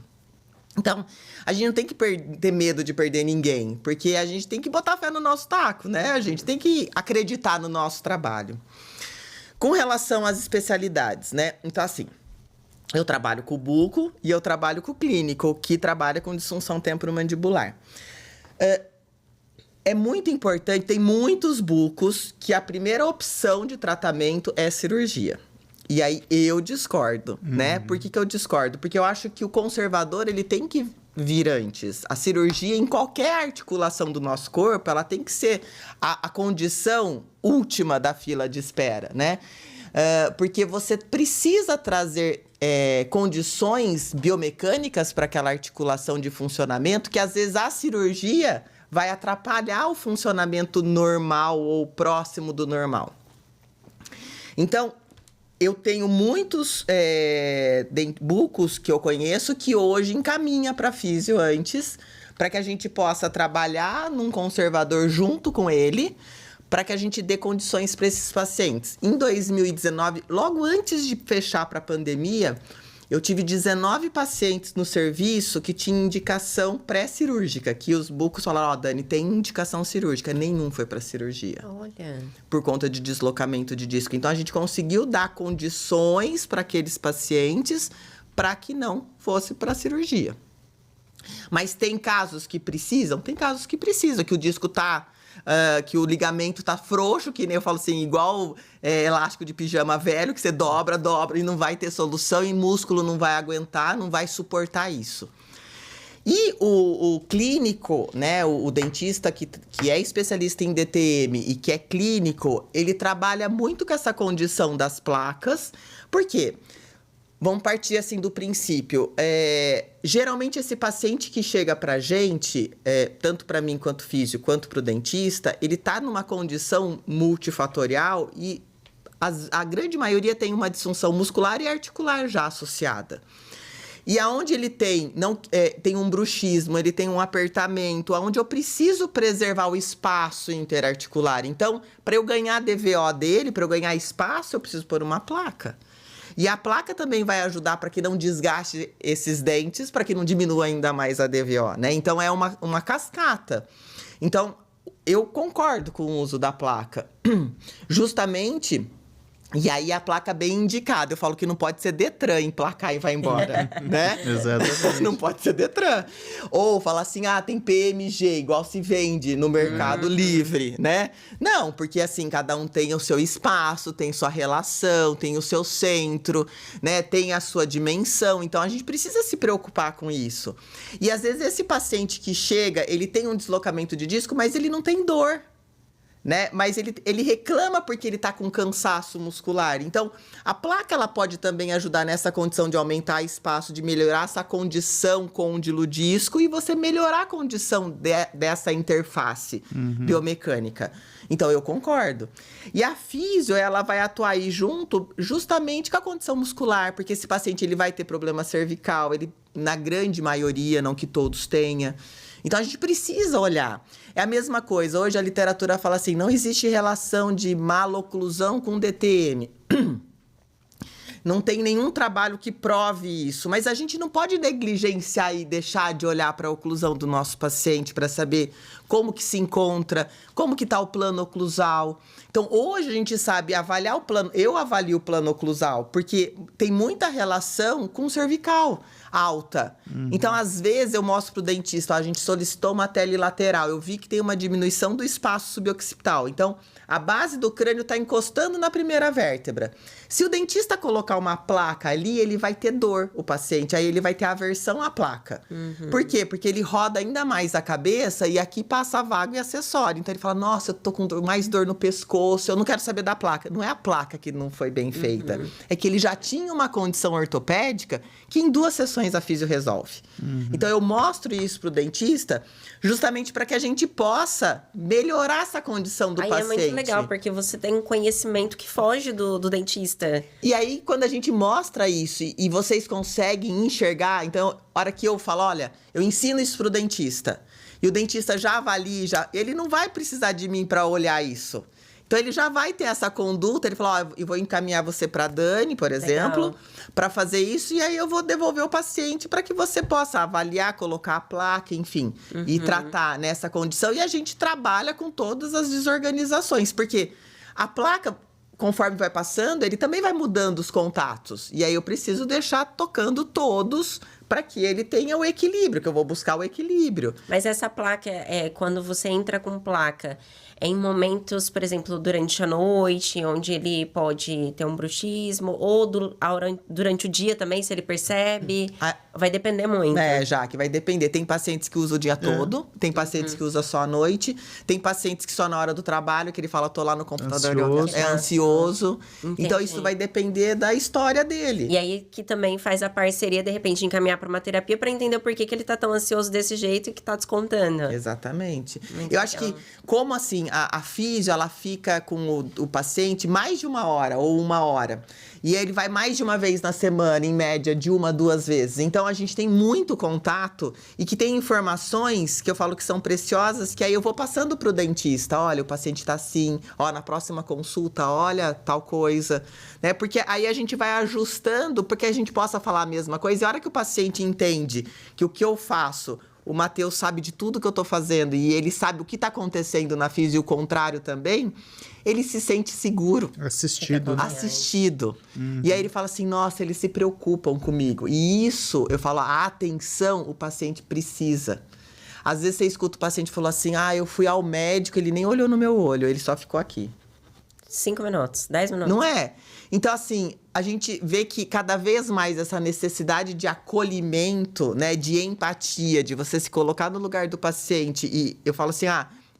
Então, a gente não tem que ter medo de perder ninguém, porque a gente tem que botar fé no nosso taco, né? A gente tem que acreditar no nosso trabalho. Com relação às especialidades, né? Então, assim... Eu trabalho com o buco e eu trabalho com o clínico, que trabalha com disfunção temporomandibular. É muito importante, tem muitos bucos que a primeira opção de tratamento é cirurgia. E aí eu discordo, né? Por que eu discordo? Porque eu acho que o conservador, ele tem que vir antes. A cirurgia, em qualquer articulação do nosso corpo, ela tem que ser a condição última da fila de espera, né? Porque você precisa trazer condições biomecânicas para aquela articulação de funcionamento, que às vezes a cirurgia vai atrapalhar o funcionamento normal ou próximo do normal. Então, eu tenho muitos bucos que eu conheço que hoje encaminha para físio antes, para que a gente possa trabalhar num conservador junto com ele, para que a gente dê condições para esses pacientes. Em 2019, logo antes de fechar para a pandemia, eu tive 19 pacientes no serviço que tinham indicação pré-cirúrgica, que os bucos falaram, Dani, tem indicação cirúrgica. Nenhum foi para cirurgia. Olha. Por conta de deslocamento de disco. Então, a gente conseguiu dar condições para aqueles pacientes para que não fosse para cirurgia. Mas tem casos que precisam? Tem casos que precisam, que o disco tá... que o ligamento tá frouxo, que nem eu falo assim, igual elástico de pijama velho, que você dobra e não vai ter solução, e músculo não vai aguentar, não vai suportar isso. E o clínico, né, o dentista que é especialista em DTM e que é clínico, ele trabalha muito com essa condição das placas. Por quê? Vamos partir assim do princípio. Geralmente esse paciente que chega pra gente, tanto para mim quanto físio, quanto pro dentista, ele tá numa condição multifatorial e a grande maioria tem uma disfunção muscular e articular já associada. E aonde ele tem um bruxismo, ele tem um apertamento, aonde eu preciso preservar o espaço interarticular. Então, para eu ganhar a DVO dele, para eu ganhar espaço, eu preciso pôr uma placa. E a placa também vai ajudar para que não desgaste esses dentes, para que não diminua ainda mais a DVO, né? Então, é uma cascata. Então, eu concordo com o uso da placa. Justamente E aí a placa bem indicada. Eu falo que não pode ser Detran emplacar e vai embora, né? Exatamente. Não pode ser Detran. Ou falar assim, tem PMG, igual se vende no Mercado Livre, né? Não, porque assim, cada um tem o seu espaço, tem sua relação, tem o seu centro, né? Tem a sua dimensão. Então, a gente precisa se preocupar com isso. E às vezes esse paciente que chega, ele tem um deslocamento de disco, mas ele não tem dor. Né? Mas ele reclama porque ele tá com cansaço muscular. Então, a placa ela pode também ajudar nessa condição de aumentar espaço, de melhorar essa condição côndilo-disco e você melhorar a condição dessa interface biomecânica. Então, eu concordo. E a físio, ela vai atuar aí junto justamente com a condição muscular, porque esse paciente ele vai ter problema cervical, ele, na grande maioria, não que todos tenham. Então, a gente precisa olhar. É a mesma coisa. Hoje, a literatura fala assim, não existe relação de maloclusão com DTM. Não tem nenhum trabalho que prove isso. Mas a gente não pode negligenciar e deixar de olhar para a oclusão do nosso paciente para saber como que se encontra, como que está o plano oclusal. Então, hoje a gente sabe avaliar o plano. Eu avalio o plano oclusal, porque tem muita relação com o cervical alta. Então, às vezes, eu mostro pro dentista, a gente solicitou uma tele lateral, eu vi que tem uma diminuição do espaço suboccipital. Então, a base do crânio está encostando na primeira vértebra. Se o dentista colocar uma placa ali, ele vai ter dor, o paciente. Aí ele vai ter aversão à placa. Por quê? Porque ele roda ainda mais a cabeça e aqui passa vago e acessório. Então, ele fala, nossa, eu tô com mais dor no pescoço, eu não quero saber da placa. Não é a placa que não foi bem feita. É que ele já tinha uma condição ortopédica que em 2 sessões a físio resolve. Então, eu mostro isso pro dentista justamente para que a gente possa melhorar essa condição do paciente. É muito legal, porque você tem um conhecimento que foge do dentista. E aí, quando a gente mostra isso e vocês conseguem enxergar, então, a hora que eu falo, olha, eu ensino isso pro dentista, e o dentista já avalia, ele não vai precisar de mim para olhar isso. Então, ele já vai ter essa conduta, ele fala, eu vou encaminhar você para a Dani, por exemplo, para fazer isso, e aí eu vou devolver o paciente para que você possa avaliar, colocar a placa, enfim, e tratar nessa condição. E a gente trabalha com todas as desorganizações, porque a placa, conforme vai passando, ele também vai mudando os contatos. E aí eu preciso deixar tocando todos para que ele tenha o equilíbrio, que eu vou buscar o equilíbrio. Mas essa placa, quando você entra com placa, em momentos, por exemplo, durante a noite, onde ele pode ter um bruxismo, ou durante o dia também, se ele percebe, vai depender muito. Jaque, vai depender. Tem pacientes que usam o dia todo, tem pacientes que usam só à noite, tem pacientes que só na hora do trabalho, que ele fala, tô lá no computador, é ansioso. Entendi. Então, isso vai depender da história dele. E aí, que também faz a parceria, de repente, encaminhar para uma terapia para entender por que ele tá tão ansioso desse jeito e que tá descontando. Exatamente. Muito Eu acho que, como assim, a físio, ela fica com o paciente mais de 1 hora ou 1 hora. E ele vai mais de uma vez na semana, em média, de 1, 2 vezes. Então, a gente tem muito contato e que tem informações que eu falo que são preciosas, que aí eu vou passando pro dentista. Olha, o paciente tá assim. Ó, na próxima consulta, olha, tal coisa. Né? Porque aí a gente vai ajustando, porque a gente possa falar a mesma coisa. E a hora que o paciente entende que o que eu faço, o Matheus sabe de tudo que eu tô fazendo e ele sabe o que tá acontecendo na físio e o contrário também, ele se sente seguro. Assistido. Né? Assistido. E aí ele fala assim, nossa, eles se preocupam comigo. E isso, eu falo, a atenção o paciente precisa. Às vezes você escuta o paciente falou assim, eu fui ao médico, ele nem olhou no meu olho, ele só ficou aqui. 5 minutos, 10 minutos. Não é? Então, assim, a gente vê que cada vez mais essa necessidade de acolhimento, né, de empatia, de você se colocar no lugar do paciente e eu falo assim,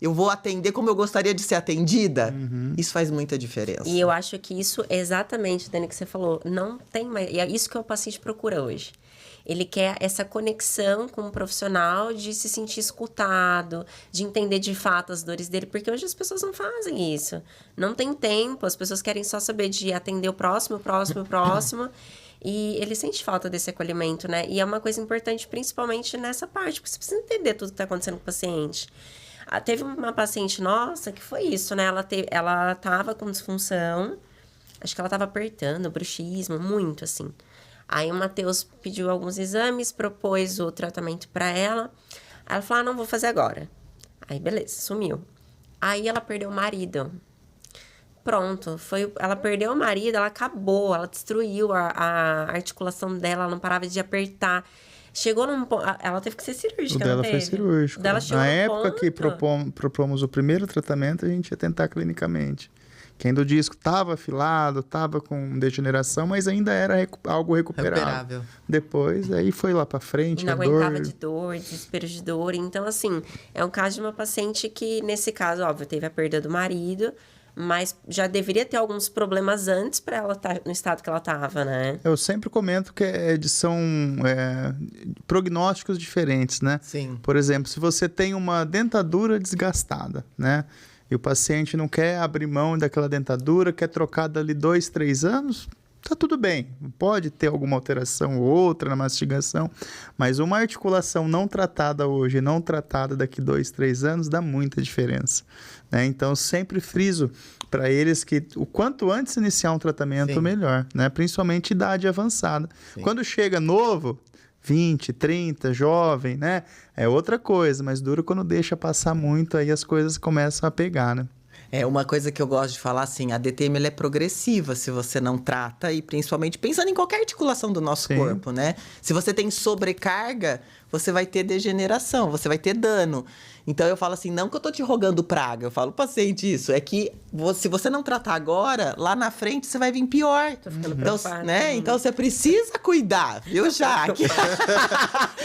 eu vou atender como eu gostaria de ser atendida, isso faz muita diferença. E eu acho que isso, exatamente, Dani, que você falou, não tem mais... E é isso que o paciente procura hoje. Ele quer essa conexão com o profissional, de se sentir escutado, de entender de fato as dores dele, porque hoje as pessoas não fazem isso. Não tem tempo, as pessoas querem só saber de atender o próximo, e ele sente falta desse acolhimento, né? E é uma coisa importante, principalmente nessa parte, porque você precisa entender tudo que está acontecendo com o paciente. Teve uma paciente nossa que foi isso, né? Ela tava com disfunção, acho que ela tava apertando, bruxismo, muito assim. Aí o Matheus pediu alguns exames, propôs o tratamento para ela. Aí ela falou, não vou fazer agora. Aí beleza, sumiu. Aí ela perdeu o marido. pronto. Ela perdeu o marido, ela acabou, ela destruiu a articulação dela, ela não parava de apertar. Chegou num ponto. Ela teve que ser cirúrgica, O dela não foi teve? cirúrgico. O dela chegou Na no época que ponto. propomos o primeiro tratamento, a gente ia tentar clinicamente. Que ainda o disco estava afilado, estava com degeneração, mas ainda era algo recuperável. Depois, aí foi lá para frente, Não a aguentava dor... de dor, desespero de dor. Então, assim, é um caso de uma paciente que, nesse caso, óbvio, teve a perda do marido, mas já deveria ter alguns problemas antes para ela estar no estado que ela estava, né? Eu sempre comento que são prognósticos diferentes, né? Sim. Por exemplo, se você tem uma dentadura desgastada, né? E o paciente não quer abrir mão daquela dentadura, quer trocar dali 2, 3 anos, tá tudo bem. Pode ter alguma alteração ou outra na mastigação, mas uma articulação não tratada hoje, não tratada daqui 2, 3 anos, dá muita diferença, né? Então, sempre friso para eles que o quanto antes iniciar um tratamento, Sim. melhor, né? Principalmente idade avançada. Sim. Quando chega novo, 20, 30, jovem, né? É outra coisa, mas dura quando deixa passar muito, aí as coisas começam a pegar, né? É uma coisa que eu gosto de falar assim, a DTM ela é progressiva se você não trata e principalmente pensando em qualquer articulação do nosso Sim. corpo, né? Se você tem sobrecarga, você vai ter degeneração, você vai ter dano. Então eu falo assim, não que eu tô te rogando praga, eu falo pro paciente isso, é que se você não tratar agora, lá na frente você vai vir pior. Tô ficando Então, preocupada. né? Então você precisa cuidar, viu, Jaque?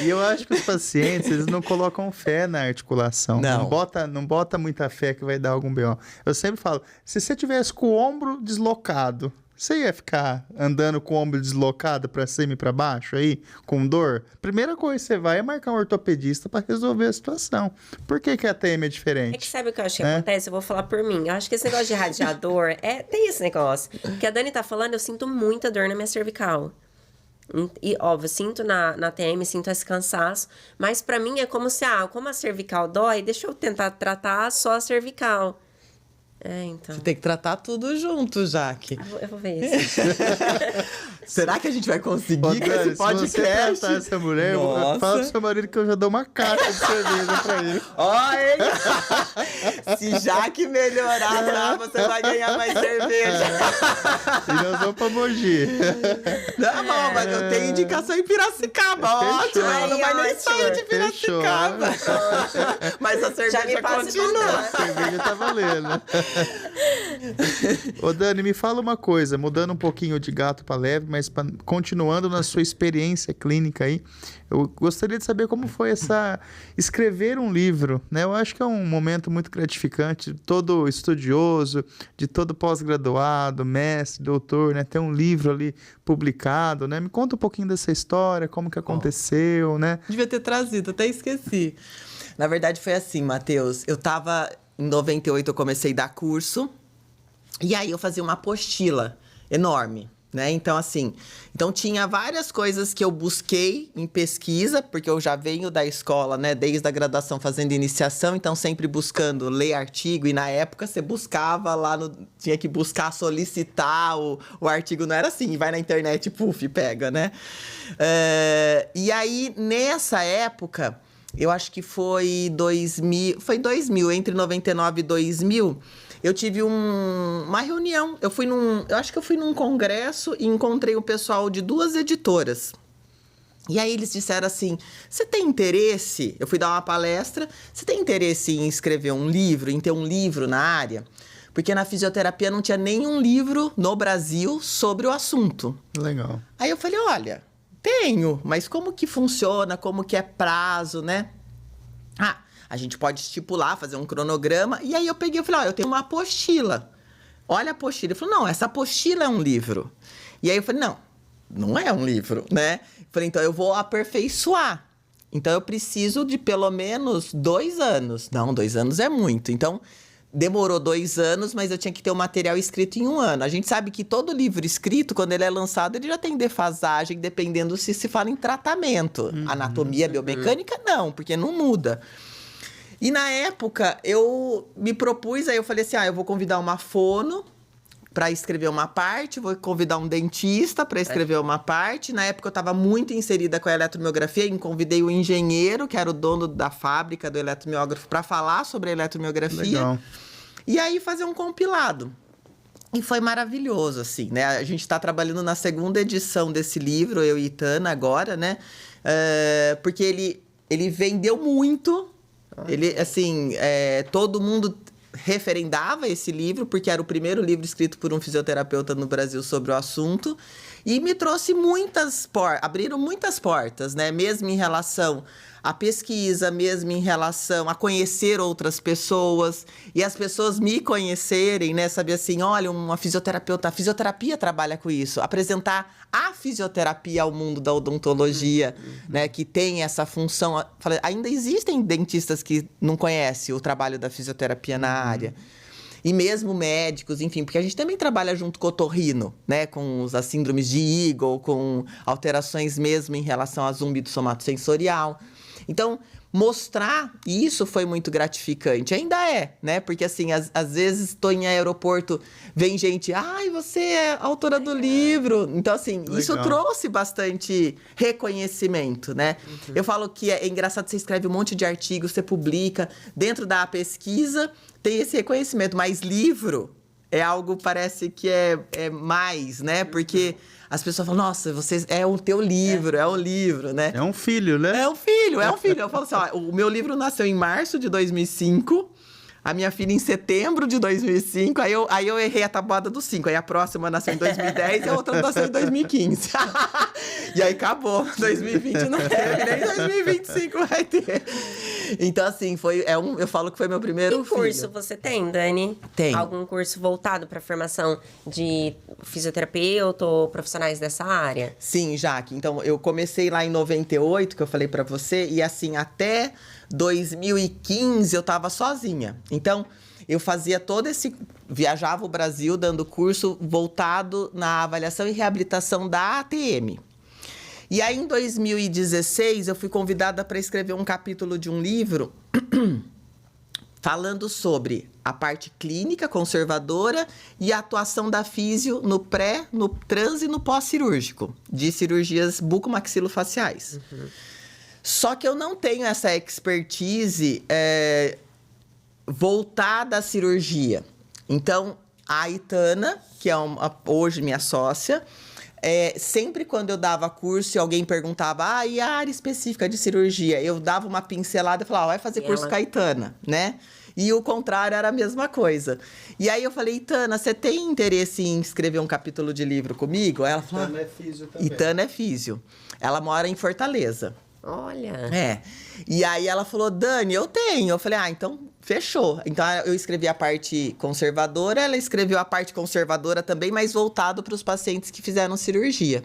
E eu acho que os pacientes, eles não colocam fé na articulação. Não. Não bota muita fé que vai dar algum BO. Eu sempre falo, se você tivesse com o ombro deslocado, você ia ficar andando com o ombro deslocado para cima e para baixo aí, com dor? Primeira coisa que você vai é marcar um ortopedista para resolver a situação. Por que a TM é É que diferente? sabe o que eu acho que acontece? Eu vou falar por mim. Eu acho que esse negócio de radiador, tem esse negócio. O que a Dani tá falando, eu sinto muita dor na minha cervical. E, óbvio, sinto na TM, sinto esse cansaço. Mas pra mim é como se, como a cervical dói, deixa eu tentar tratar só a cervical. Então. Você tem que tratar tudo junto, Jaque. Eu vou ver isso. Será que a gente vai conseguir Ô, com Dani, esse podcast? se você tratar essa mulher, Nossa. fala pro seu marido que eu já dou uma caixa de cerveja pra ele. Ó, hein? Se Jaque melhorar, tá? Você vai ganhar mais cerveja. E nós vamos pra Mogi. Tá bom, mas eu tenho indicação em Piracicaba. Fechou. Ótimo, ela não vai nem Ótimo. sair de Fechou. Piracicaba. Mas a Já cerveja me passa o continua. A cerveja tá valendo. Ô Dani, me fala uma coisa, mudando um pouquinho de gato para leve, mas continuando na sua experiência clínica aí, eu gostaria de saber como foi escrever um livro, né? Eu acho que é um momento muito gratificante, de todo estudioso, de todo pós-graduado, mestre, doutor, né? Ter um livro ali publicado, né? Me conta um pouquinho dessa história, como que aconteceu, né? Devia ter trazido, até esqueci. Na verdade, foi assim, Matheus. Em 98, eu comecei a dar curso. E aí, eu fazia uma apostila enorme, né? Então, assim... Então, tinha várias coisas que eu busquei em pesquisa, porque eu já venho da escola, né? Desde a graduação, fazendo iniciação. Então, sempre buscando ler artigo. E, na época, você buscava lá tinha que buscar, solicitar o artigo. Não era assim, vai na internet, puf, pega, né? E aí, nessa época... Eu acho que foi 2000, entre 99 e 2000, eu tive uma reunião. Eu acho que eu fui num congresso e encontrei o pessoal de 2 editoras. E aí eles disseram assim, você tem interesse? Eu fui dar uma palestra, você tem interesse em escrever um livro, em ter um livro na área? Porque na fisioterapia não tinha nenhum livro no Brasil sobre o assunto. Legal. Aí eu falei, olha... Tenho, mas como que funciona, como que é prazo, né? A gente pode estipular, fazer um cronograma. E aí eu peguei e falei, eu tenho uma apostila. Olha a apostila. Ele falou, não, essa apostila é um livro. E aí eu falei, não é um livro, né? Eu falei, então eu vou aperfeiçoar. Então eu preciso de pelo menos 2 anos. Não, 2 anos é muito. Então... Demorou 2 anos, mas eu tinha que ter o material escrito em 1 ano. A gente sabe que todo livro escrito, quando ele é lançado, ele já tem defasagem, dependendo se fala em tratamento. Anatomia, biomecânica, não, porque não muda. E na época, eu me propus, aí eu falei assim, eu vou convidar uma fono para escrever uma parte, vou convidar um dentista para escrever uma parte. Na época, eu estava muito inserida com a eletromiografia e convidei o engenheiro, que era o dono da fábrica do eletromiógrafo, para falar sobre a eletromiografia. Legal. E aí, fazer um compilado. E foi maravilhoso, assim, né? A gente está trabalhando na segunda edição desse livro, eu e Itana, agora, né? Porque ele vendeu muito. Ele, assim, todo mundo referendava esse livro, porque era o primeiro livro escrito por um fisioterapeuta no Brasil sobre o assunto. E me trouxe abriram muitas portas, né? Mesmo em relação à pesquisa, mesmo em relação a conhecer outras pessoas. E as pessoas me conhecerem, né? Saber assim, olha, uma fisioterapeuta, a fisioterapia trabalha com isso. Apresentar a fisioterapia ao mundo da odontologia, né? Que tem essa função. Ainda existem dentistas que não conhecem o trabalho da fisioterapia na área. E mesmo médicos, enfim, porque a gente também trabalha junto com o otorrino, né? Com as síndromes de Eagle, com alterações mesmo em relação à zumbido somatosensorial. Então, mostrar isso foi muito gratificante. Ainda é, né? Porque, assim, às vezes estou em aeroporto, vem gente... Ai, você é autora do livro. Então, assim, Legal. Isso trouxe bastante reconhecimento, né? Eu falo que é engraçado, você escreve um monte de artigos, você publica. Dentro da pesquisa, tem esse reconhecimento. Mas livro é algo, parece que é mais, né? Porque... As pessoas falam, nossa, é o teu livro, é um livro, né? É um filho, né? É um filho. Eu falo assim, ó, o meu livro nasceu em março de 2005, a minha filha em setembro de 2005, aí eu errei a tabuada dos 5, aí a próxima nasceu em 2010 e a outra nasceu em 2015. E aí acabou, 2020 não teve, nem 2025 vai ter. Então, assim, eu falo que foi meu primeiro Que curso filho. você tem, Dani? Tem. Algum curso voltado para a formação de fisioterapeuta ou profissionais dessa área? Sim, Jaque. Então, eu comecei lá em 98, que eu falei pra você, e assim, até 2015 eu tava sozinha. Então, eu fazia viajava o Brasil dando curso voltado na avaliação e reabilitação da ATM. E aí, em 2016, eu fui convidada para escrever um capítulo de um livro falando sobre a parte clínica conservadora e a atuação da físio no pré, no trans e no pós-cirúrgico, de cirurgias bucomaxilofaciais. Só que eu não tenho essa expertise voltada à cirurgia. Então, a Itana, que é hoje minha sócia, sempre quando eu dava curso e alguém perguntava, e a área específica de cirurgia? Eu dava uma pincelada e falava, vai fazer curso com a Itana, né? E o contrário era a mesma coisa. E aí eu falei, Itana, você tem interesse em escrever um capítulo de livro comigo? Ela falou, Itana é físio também. Itana é físio. Ela mora em Fortaleza. Olha. E aí ela falou, Dani, eu tenho. Eu falei, então fechou. Então eu escrevi a parte conservadora, ela escreveu a parte conservadora também, mas voltado para os pacientes que fizeram cirurgia.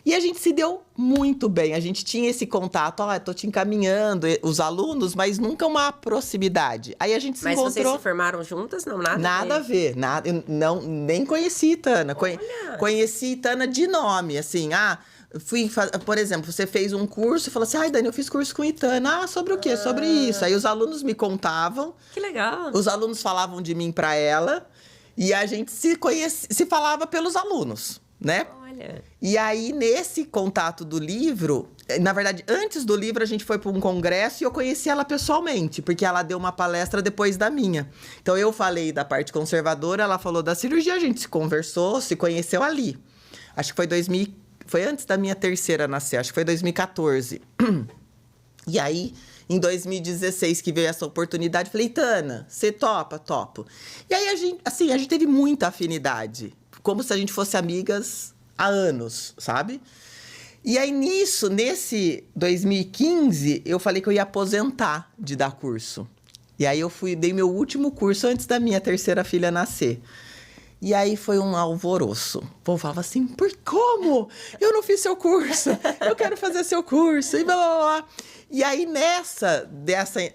E a gente se deu muito bem. A gente tinha esse contato, tô te encaminhando, os alunos, mas nunca uma proximidade. Aí a gente se encontrou. Mas vocês se formaram juntas? Não, Nada a ver. Eu nem conheci Itana. Conheci Itana de nome, assim, por exemplo, você fez um curso e falou assim, Dani, eu fiz curso com Itana. Sobre o quê? Sobre isso. Aí os alunos me contavam. Que legal. Os alunos falavam de mim para ela. E a gente se falava pelos alunos, né? Olha. E aí, nesse contato do livro... Na verdade, antes do livro, a gente foi para um congresso e eu conheci ela pessoalmente. Porque ela deu uma palestra depois da minha. Então, eu falei da parte conservadora, ela falou da cirurgia. A gente se conversou, se conheceu ali. Acho que foi antes da minha terceira nascer, acho que foi 2014. E aí, em 2016, que veio essa oportunidade, falei, Itana, você topa? Topo. E aí, a gente teve muita afinidade. Como se a gente fosse amigas há anos, sabe? E aí, nesse 2015, eu falei que eu ia aposentar de dar curso. E aí, dei meu último curso antes da minha terceira filha nascer. E aí foi um alvoroço. O povo falava assim, como? Eu não fiz seu curso. Eu quero fazer seu curso. E blá, blá, blá. E aí,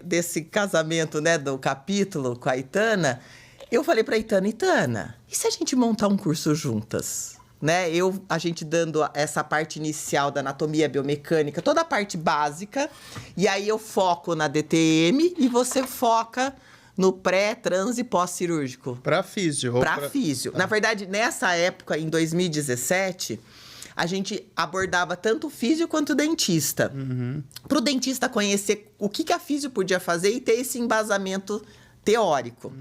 desse casamento, né, do capítulo com a Itana, eu falei pra Itana, e se a gente montar um curso juntas? Né? A gente dando essa parte inicial da anatomia biomecânica, toda a parte básica. E aí eu foco na DTM e você foca... no pré, trans e pós-cirúrgico. Para físio. Para físio. Na verdade, nessa época, em 2017, a gente abordava tanto o físio quanto o dentista. Para o dentista conhecer o que a físio podia fazer e ter esse embasamento teórico.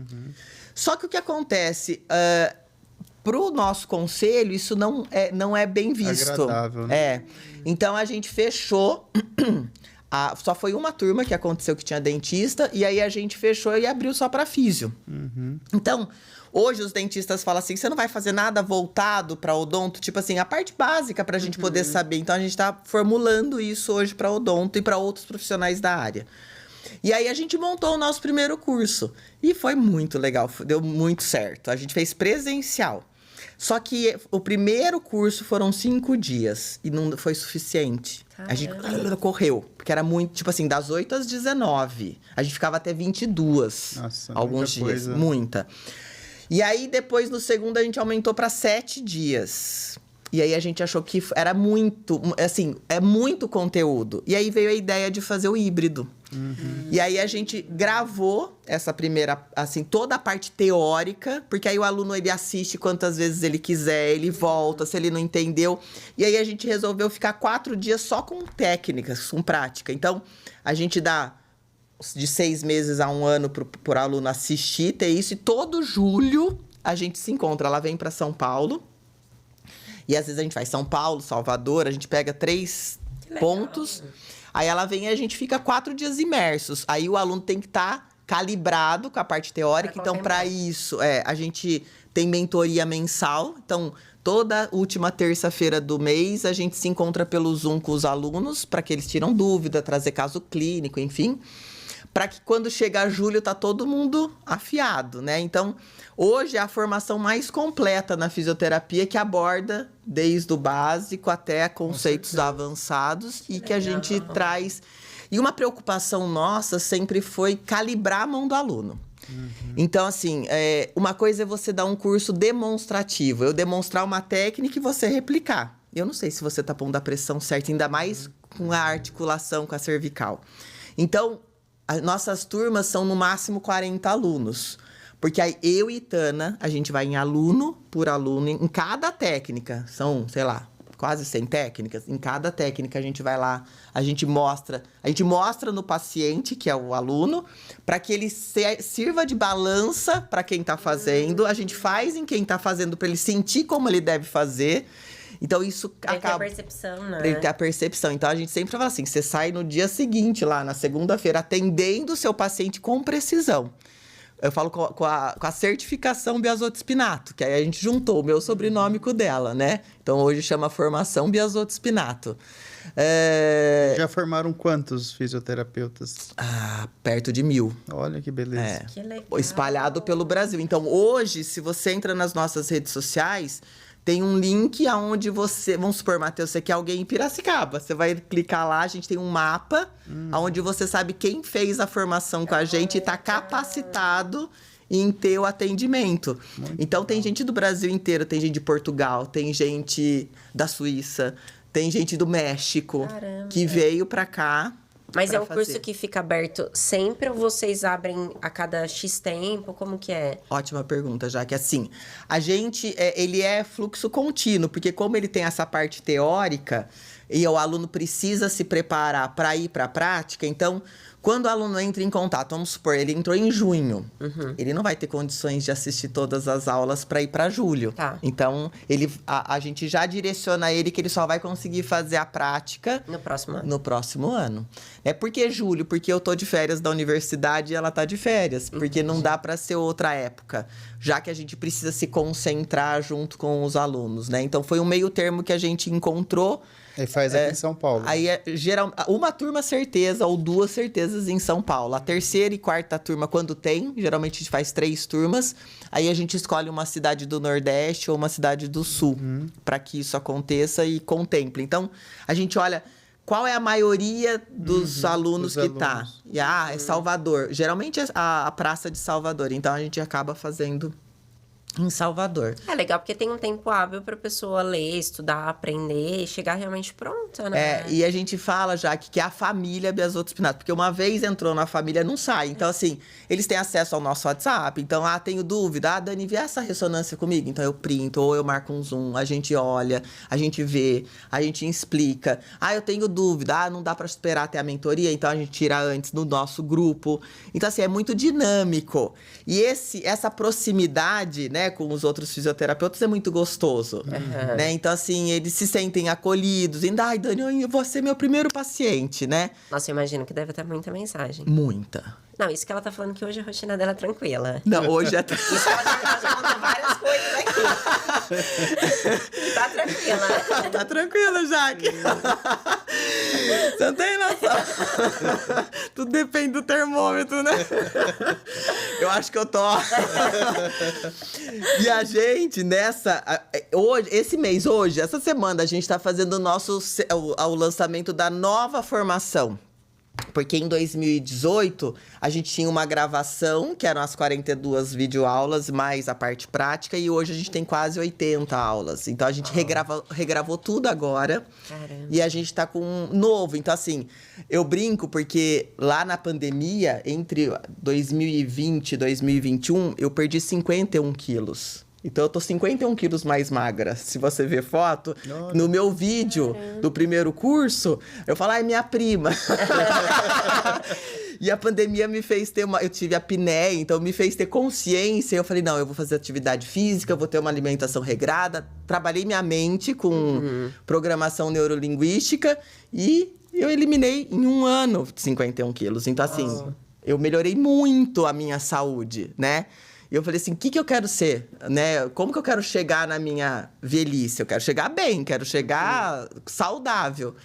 Só que o que acontece... pro nosso conselho, isso não é bem visto. Agradável, né? É. Então, a gente fechou... só foi uma turma que aconteceu que tinha dentista, e aí a gente fechou e abriu só para físio. Então, hoje os dentistas falam assim, você não vai fazer nada voltado para odonto? Tipo assim, a parte básica para a gente poder saber. Então, a gente está formulando isso hoje para odonto e para outros profissionais da área. E aí, a gente montou o nosso primeiro curso. E foi muito legal, deu muito certo. A gente fez presencial. Só que o primeiro curso foram 5 dias e não foi suficiente. A gente correu, porque era muito, tipo assim, das 8 às 19. A gente ficava até 22. Nossa, alguns muita dias, coisa. muita. E aí, depois, no segundo, a gente aumentou para 7 dias. E aí, a gente achou que era muito, assim, é muito conteúdo. E aí, veio a ideia de fazer o híbrido. E aí, a gente gravou essa primeira, assim, toda a parte teórica, porque aí o aluno, ele assiste quantas vezes ele quiser, ele volta, se ele não entendeu. E aí, a gente resolveu ficar 4 dias só com técnicas, com prática. Então, a gente dá de 6 meses a 1 ano por aluno assistir, ter isso. E todo julho, a gente se encontra. Ela vem para São Paulo. E às vezes a gente faz São Paulo, Salvador, a gente pega 3 pontos. Aí ela vem e a gente fica 4 dias imersos. Aí o aluno tem que estar calibrado com a parte teórica. Então, para isso, a gente tem mentoria mensal. Então, toda última terça-feira do mês, a gente se encontra pelo Zoom com os alunos, para que eles tiram dúvida, trazer caso clínico, enfim. Para que quando chegar julho, tá todo mundo afiado, né? Então, hoje é a formação mais completa na fisioterapia, que aborda desde o básico até conceitos avançados e que a gente traz. E uma preocupação nossa sempre foi calibrar a mão do aluno. Então, assim, uma coisa é você dar um curso demonstrativo, eu demonstrar uma técnica e você replicar. Eu não sei se você tá pondo a pressão certa, ainda mais com a articulação, com a cervical. Então, as nossas turmas são no máximo 40 alunos. Porque aí eu e Tana, a gente vai em aluno por aluno, em cada técnica. São, sei lá, quase 100 técnicas. Em cada técnica a gente vai lá, a gente mostra no paciente, que é o aluno, para que ele sirva de balança para quem está fazendo. A gente faz em quem está fazendo para ele sentir como ele deve fazer. Então, isso acaba... Pra ele ter a percepção, né? Pra ele ter a percepção. Então, a gente sempre fala assim, você sai no dia seguinte, lá na segunda-feira, atendendo o seu paciente com precisão. Eu falo com a certificação Biasotto Spinato, que aí a gente juntou o meu sobrenome com o dela, né? Então, hoje chama Formação Biasotto Spinato. Já formaram quantos fisioterapeutas? Perto de 1000. Olha que beleza. Que legal. Espalhado pelo Brasil. Então, hoje, se você entra nas nossas redes sociais... Tem um link aonde você... Vamos supor, Matheus, você quer alguém em Piracicaba. Você vai clicar lá, a gente tem um mapa onde você sabe quem fez a formação com a gente e está capacitado em ter o atendimento. Então, tem gente do Brasil inteiro, tem gente de Portugal, tem gente da Suíça, tem gente do México. Caramba. Que veio para cá. Mas é um fazer. curso que fica aberto sempre ou vocês abrem a cada X tempo? Como que é? Ótima pergunta, já que assim, a gente, ele é fluxo contínuo, porque como ele tem essa parte teórica e o aluno precisa se preparar para ir para a prática, então, quando o aluno entra em contato, vamos supor, ele entrou em junho, ele não vai ter condições de assistir todas as aulas para ir para julho. Tá. Então, a gente já direciona ele que ele só vai conseguir fazer a prática No próximo ano? no próximo ano. É porque julho, porque eu tô de férias da universidade e ela tá de férias. Porque não dá para ser outra época. Já que a gente precisa se concentrar junto com os alunos, né? Então, foi um meio termo que a gente encontrou. E faz aqui em São Paulo. Aí, uma turma certeza ou 2 certezas em São Paulo. A terceira e quarta turma, quando tem, geralmente a gente faz 3 turmas. Aí a gente escolhe uma cidade do Nordeste ou uma cidade do Sul, para que isso aconteça e contemple. Então, a gente olha qual é a maioria dos alunos dos que tá. alunos. E, é Salvador. Geralmente é a Praça de Salvador. Então, a gente acaba fazendo em Salvador. É legal porque tem um tempo hábil pra pessoa ler, estudar, aprender e chegar realmente pronta, né? E a gente fala já que é a família Biasotto Spinato, porque uma vez entrou na família, não sai. Então, assim, eles têm acesso ao nosso WhatsApp. Então, tenho dúvida. Dani, vê essa ressonância comigo. Então, eu printo ou eu marco um Zoom. A gente olha, a gente vê, a gente explica. Eu tenho dúvida. Não dá pra esperar até a mentoria. Então, a gente tira antes no nosso grupo. Então, assim, é muito dinâmico. E essa proximidade, né? né, com os outros fisioterapeutas é muito gostoso, né? Então, assim, eles se sentem acolhidos, ainda, ai, Dani, eu vou ser meu primeiro paciente, né? Nossa, eu imagino que deve ter muita mensagem. Muita. Não, isso que ela tá falando que hoje a rotina dela é tranquila. Não, hoje é... Isso ela já contou várias coisas aqui. Tá tranquila. Tá tranquila, Jaque. Você não tem noção. Tudo depende do termômetro, né? Eu acho que eu tô... E a gente, hoje, esse mês, hoje, essa semana, a gente tá fazendo o lançamento da nova formação. Porque em 2018, a gente tinha uma gravação, que eram as 42 videoaulas, mais a parte prática. E hoje a gente tem quase 80 aulas. Então, a gente regravou tudo agora. Caramba. E a gente tá com um novo. Então, assim, eu brinco porque lá na pandemia, entre 2020 e 2021, eu perdi 51 quilos. Então, eu tô 51 quilos mais magra. Se você ver foto, no meu vídeo do primeiro curso, eu falo, ai, minha prima. E a pandemia me fez ter eu tive apneia, então me fez ter consciência. Eu falei, não, eu vou fazer atividade física, eu vou ter uma alimentação regrada. Trabalhei minha mente com programação neurolinguística e eu eliminei em um ano 51 quilos. Então, assim, eu melhorei muito a minha saúde, né? E eu falei assim, o que eu quero ser, né? Como que eu quero chegar na minha velhice? Eu quero chegar bem, quero chegar saudável.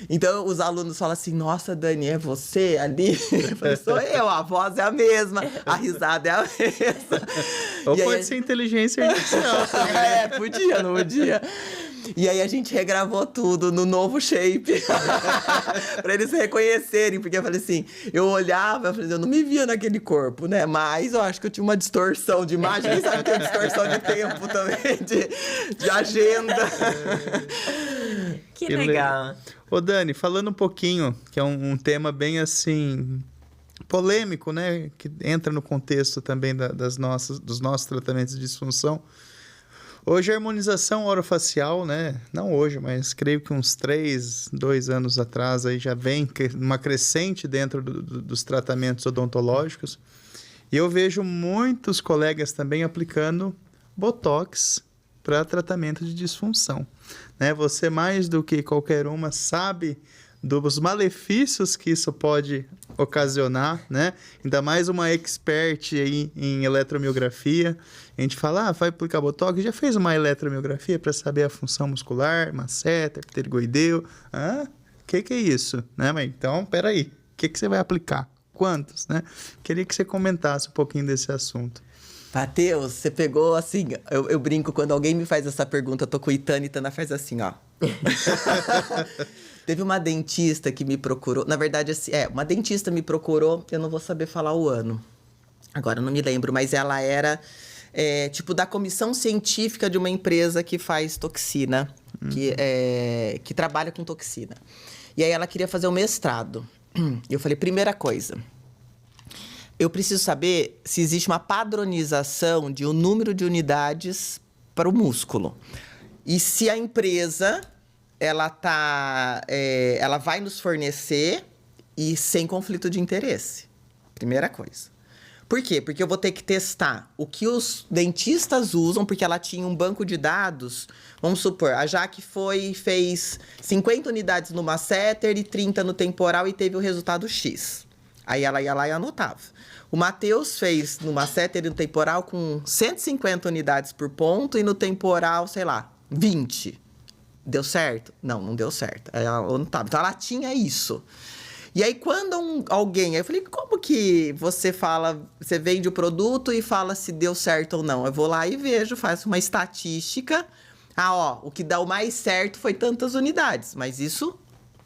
Então, os alunos falam assim, nossa, Dani, é você ali? Eu falei, sou eu, a voz é a mesma, a risada é a mesma. Ou pode ser inteligência artificial. Podia, não podia. E aí a gente regravou tudo no novo shape. Pra eles reconhecerem. Porque eu falei assim, eu olhava, eu falei, eu não me via naquele corpo, né? Mas eu acho que eu tinha uma distorção de imagem. Quem sabe tem distorção de tempo também, de agenda. Que legal. Ô, Dani, falando um pouquinho, que é um tema bem assim... polêmico, né? Que entra no contexto também dos nossos tratamentos de disfunção. Hoje a harmonização orofacial, né? Não hoje, mas creio que uns 2 anos atrás aí já vem uma crescente dentro dos tratamentos odontológicos. E eu vejo muitos colegas também aplicando Botox para tratamento de disfunção, né? Você mais do que qualquer uma sabe dos malefícios que isso pode ocasionar, né? Ainda mais uma expert aí em eletromiografia. A gente fala, vai aplicar Botox, já fez uma eletromiografia para saber a função muscular, masseter, ptergoideu. Que é isso? Né? Mas então, peraí, o que você vai aplicar? Quantos, né? Queria que você comentasse um pouquinho desse assunto. Matheus, você pegou assim, eu brinco, quando alguém me faz essa pergunta, eu tô com o Itana, e Itana faz assim, ó. Teve uma dentista que me procurou, na verdade, assim, uma dentista me procurou, eu não vou saber falar o ano, agora eu não me lembro, mas ela era, tipo, da comissão científica de uma empresa que faz toxina, que trabalha com toxina. E aí ela queria fazer um mestrado. E eu falei, primeira coisa, eu preciso saber se existe uma padronização de um número de unidades para o músculo. E se a empresa... ela vai nos fornecer e sem conflito de interesse. Primeira coisa. Por quê? Porque eu vou ter que testar o que os dentistas usam, porque ela tinha um banco de dados. Vamos supor, a Jaque fez 50 unidades no masseter e 30 no temporal e teve o resultado X. Aí ela ia lá e anotava. O Matheus fez no masseter e no temporal com 150 unidades por ponto e no temporal, sei lá, 20. Deu certo? Não deu certo. Ela não tava. Então, ela tinha isso. E aí, quando alguém... Aí eu falei, como que você fala... Você vende o produto e fala se deu certo ou não? Eu vou lá e vejo, faço uma estatística. O que dá o mais certo foi tantas unidades. Mas isso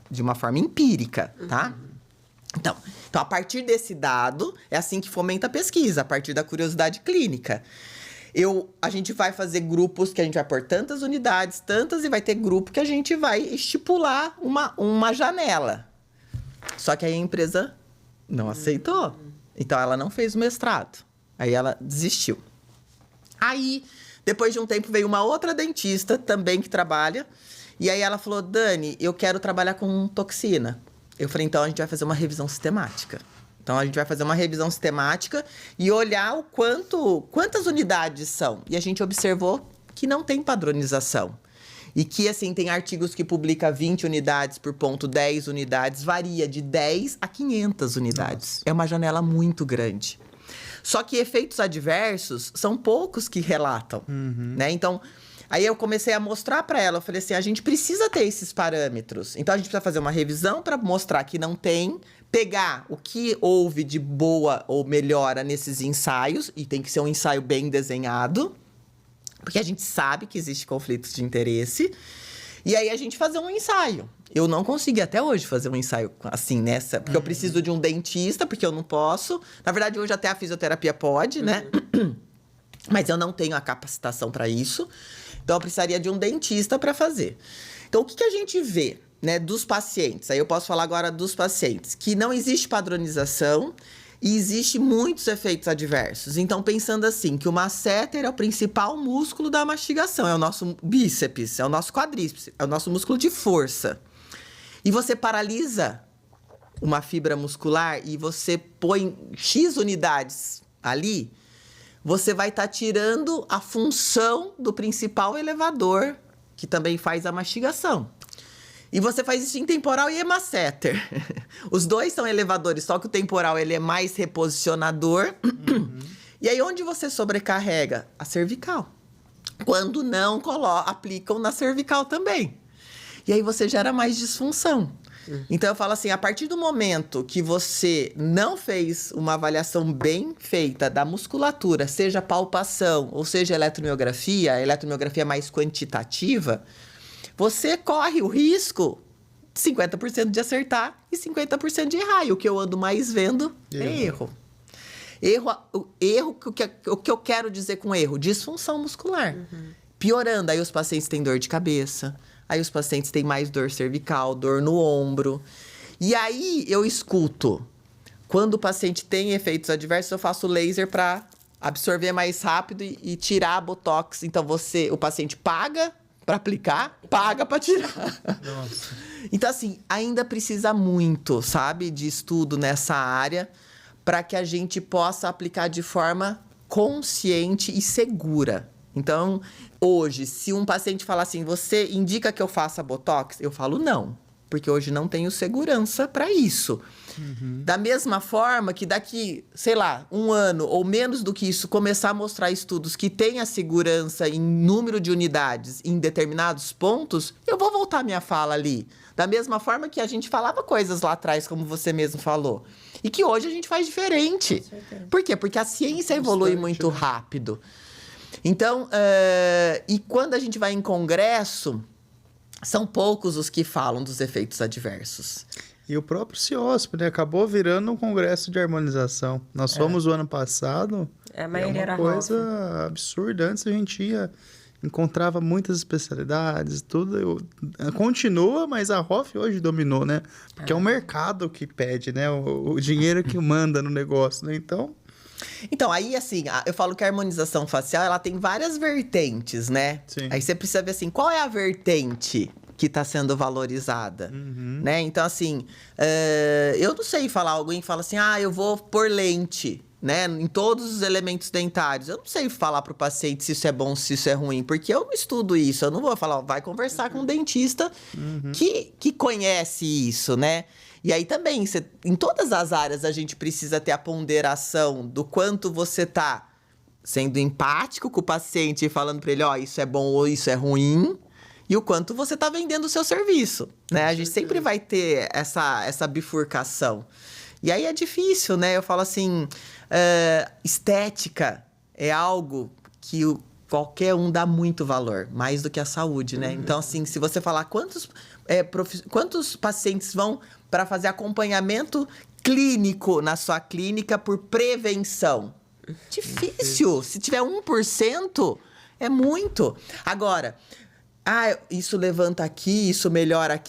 de uma forma empírica, tá? Então, a partir desse dado, é assim que fomenta a pesquisa. A partir da curiosidade clínica. A gente vai fazer grupos que a gente vai pôr tantas unidades, e vai ter grupo que a gente vai estipular uma janela. Só que aí a empresa não aceitou. Então, ela não fez o mestrado. Aí, ela desistiu. Aí, depois de um tempo, veio uma outra dentista também que trabalha. E aí, ela falou, Dani, eu quero trabalhar com toxina. Eu falei, então, a gente vai fazer uma revisão sistemática. Então, a gente vai fazer uma revisão sistemática e olhar quantas unidades são. E a gente observou que não tem padronização. E que, assim, tem artigos que publica 20 unidades por ponto, 10 unidades, varia de 10 a 500 unidades. Nossa. É uma janela muito grande. Só que efeitos adversos são poucos que relatam, né? Então, aí eu comecei a mostrar para ela, eu falei assim, a gente precisa ter esses parâmetros. Então, a gente precisa fazer uma revisão para mostrar que não tem, pegar o que houve de boa ou melhora nesses ensaios, e tem que ser um ensaio bem desenhado, porque a gente sabe que existe conflitos de interesse, e aí a gente fazer um ensaio. Eu não consegui até hoje fazer um ensaio assim, nessa, porque eu preciso de um dentista, porque eu não posso. Na verdade, hoje até a fisioterapia pode, né? Mas eu não tenho a capacitação para isso. Então, eu precisaria de um dentista para fazer. Então, o que a gente vê, né, dos pacientes? Aí eu posso falar agora dos pacientes. Que não existe padronização e existe muitos efeitos adversos. Então, pensando assim, que o masseter é o principal músculo da mastigação. É o nosso bíceps, é o nosso quadríceps, é o nosso músculo de força. E você paralisa uma fibra muscular e você põe X unidades ali, você vai estar tirando a função do principal elevador, que também faz a mastigação. E você faz isso em temporal e hemasseter. Os dois são elevadores, só que o temporal ele é mais reposicionador. E aí, onde você sobrecarrega? A cervical. Quando não aplicam na cervical também. E aí você gera mais disfunção. Então, eu falo assim, a partir do momento que você não fez uma avaliação bem feita da musculatura, seja palpação ou seja eletromiografia, a eletromiografia mais quantitativa, você corre o risco de 50% de acertar e 50% de errar. E o que eu ando mais vendo é erro. O que eu quero dizer com erro? Disfunção muscular. Piorando, aí os pacientes têm dor de cabeça. Aí os pacientes têm mais dor cervical, dor no ombro. E aí eu escuto. Quando o paciente tem efeitos adversos, eu faço laser para absorver mais rápido e tirar a botox. Então o paciente paga para aplicar, paga para tirar. Nossa. Então, assim, ainda precisa muito, sabe, de estudo nessa área para que a gente possa aplicar de forma consciente e segura. Então, hoje, se um paciente falar assim, você indica que eu faça botox? Eu falo não, porque hoje não tenho segurança para isso. Da mesma forma que daqui, sei lá, 1 ano ou menos do que isso, começar a mostrar estudos que têm a segurança em número de unidades em determinados pontos, eu vou voltar minha fala ali. Da mesma forma que a gente falava coisas lá atrás, como você mesmo falou. E que hoje a gente faz diferente. Por quê? Porque a ciência evolui muito rápido. Então, e quando a gente vai em congresso, são poucos os que falam dos efeitos adversos. E o próprio CIOSP, né? Acabou virando um congresso de harmonização. Nós fomos o ano passado. A maioria era coisa absurda. Antes a gente encontrava muitas especialidades, tudo. Continua, mas a ROF hoje dominou, né? Porque é o mercado que pede, né? O dinheiro que manda no negócio, né? Então, aí, assim, eu falo que a harmonização facial, ela tem várias vertentes, né? Sim. Aí você precisa ver, assim, qual é a vertente que está sendo valorizada, né? Então, assim, eu não sei falar, alguém fala assim, eu vou pôr lente, né? Em todos os elementos dentários. Eu não sei falar para o paciente se isso é bom, se isso é ruim, porque eu não estudo isso. Eu não vou falar, vai conversar com um dentista que conhece isso, né? E aí também, em todas as áreas, a gente precisa ter a ponderação do quanto você tá sendo empático com o paciente e falando para ele, isso é bom ou isso é ruim, e o quanto você tá vendendo o seu serviço, né? A gente sempre vai ter essa bifurcação. E aí é difícil, né? Eu falo assim, estética é algo que qualquer um dá muito valor, mais do que a saúde, né? Então, assim, se você falar quantos pacientes vão para fazer acompanhamento clínico na sua clínica por prevenção? Difícil. Se tiver 1%, é muito. Agora, isso levanta aqui, isso melhora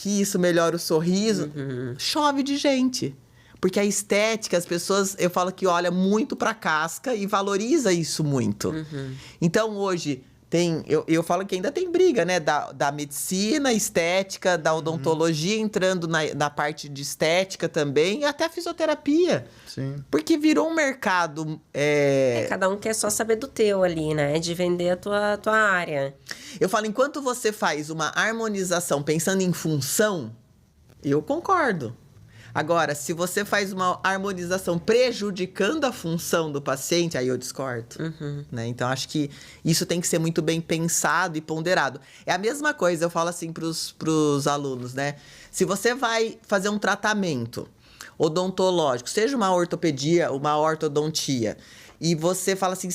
o sorriso. Chove de gente. Porque a estética, as pessoas, eu falo que olha muito para a casca e valoriza isso muito. Então, hoje, Eu falo que ainda tem briga, né? Da medicina, estética, da odontologia entrando na parte de estética também, e até a fisioterapia. Sim. Porque virou um mercado... Cada um quer só saber do teu ali, né? De vender a tua área. Eu falo, enquanto você faz uma harmonização pensando em função, eu concordo. Agora, se você faz uma harmonização prejudicando a função do paciente, aí eu discordo. Né? Então, acho que isso tem que ser muito bem pensado e ponderado. É a mesma coisa, eu falo assim pros alunos, né? Se você vai fazer um tratamento odontológico, seja uma ortopedia, uma ortodontia, e você fala assim,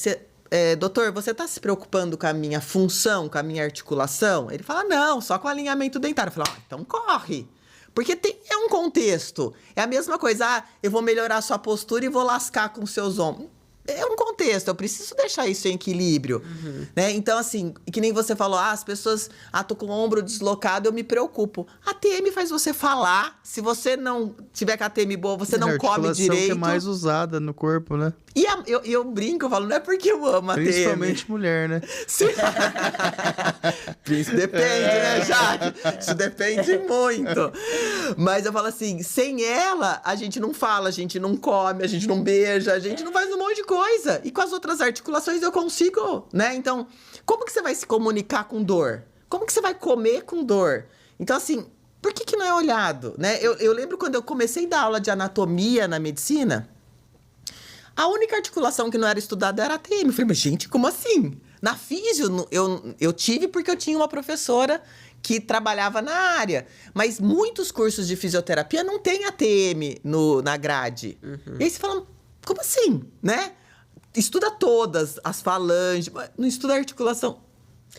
doutor, você está se preocupando com a minha função, com a minha articulação? Ele fala, não, só com o alinhamento dentário. Eu falo, então corre. Porque é um contexto. É a mesma coisa, eu vou melhorar a sua postura e vou lascar com seus ombros. É um contexto, eu preciso deixar isso em equilíbrio. Né? Então, assim, que nem você falou, as pessoas, tô com o ombro deslocado, eu me preocupo. A TM faz você falar. Se você não tiver com a TM boa, você não come direito. Que é mais usada no corpo, né? E eu brinco, eu falo, não é porque eu amo a TM. Principalmente mulher, né? Sim. Isso depende, né, Jade? Isso depende muito. Mas eu falo assim, sem ela, a gente não fala, a gente não come, a gente não beija, a gente não faz um monte de coisa. E com as outras articulações eu consigo, né? Então, como que você vai se comunicar com dor? Como que você vai comer com dor? Então, assim, por que não é olhado, né? Eu lembro quando eu comecei a dar aula de anatomia na medicina, a única articulação que não era estudada era a TM. Eu falei, mas gente, como assim? Na físio, eu tive porque eu tinha uma professora que trabalhava na área. Mas muitos cursos de fisioterapia não tem a TM na grade. E aí você fala, como assim, né? Estuda todas as falanges, mas não estuda a articulação.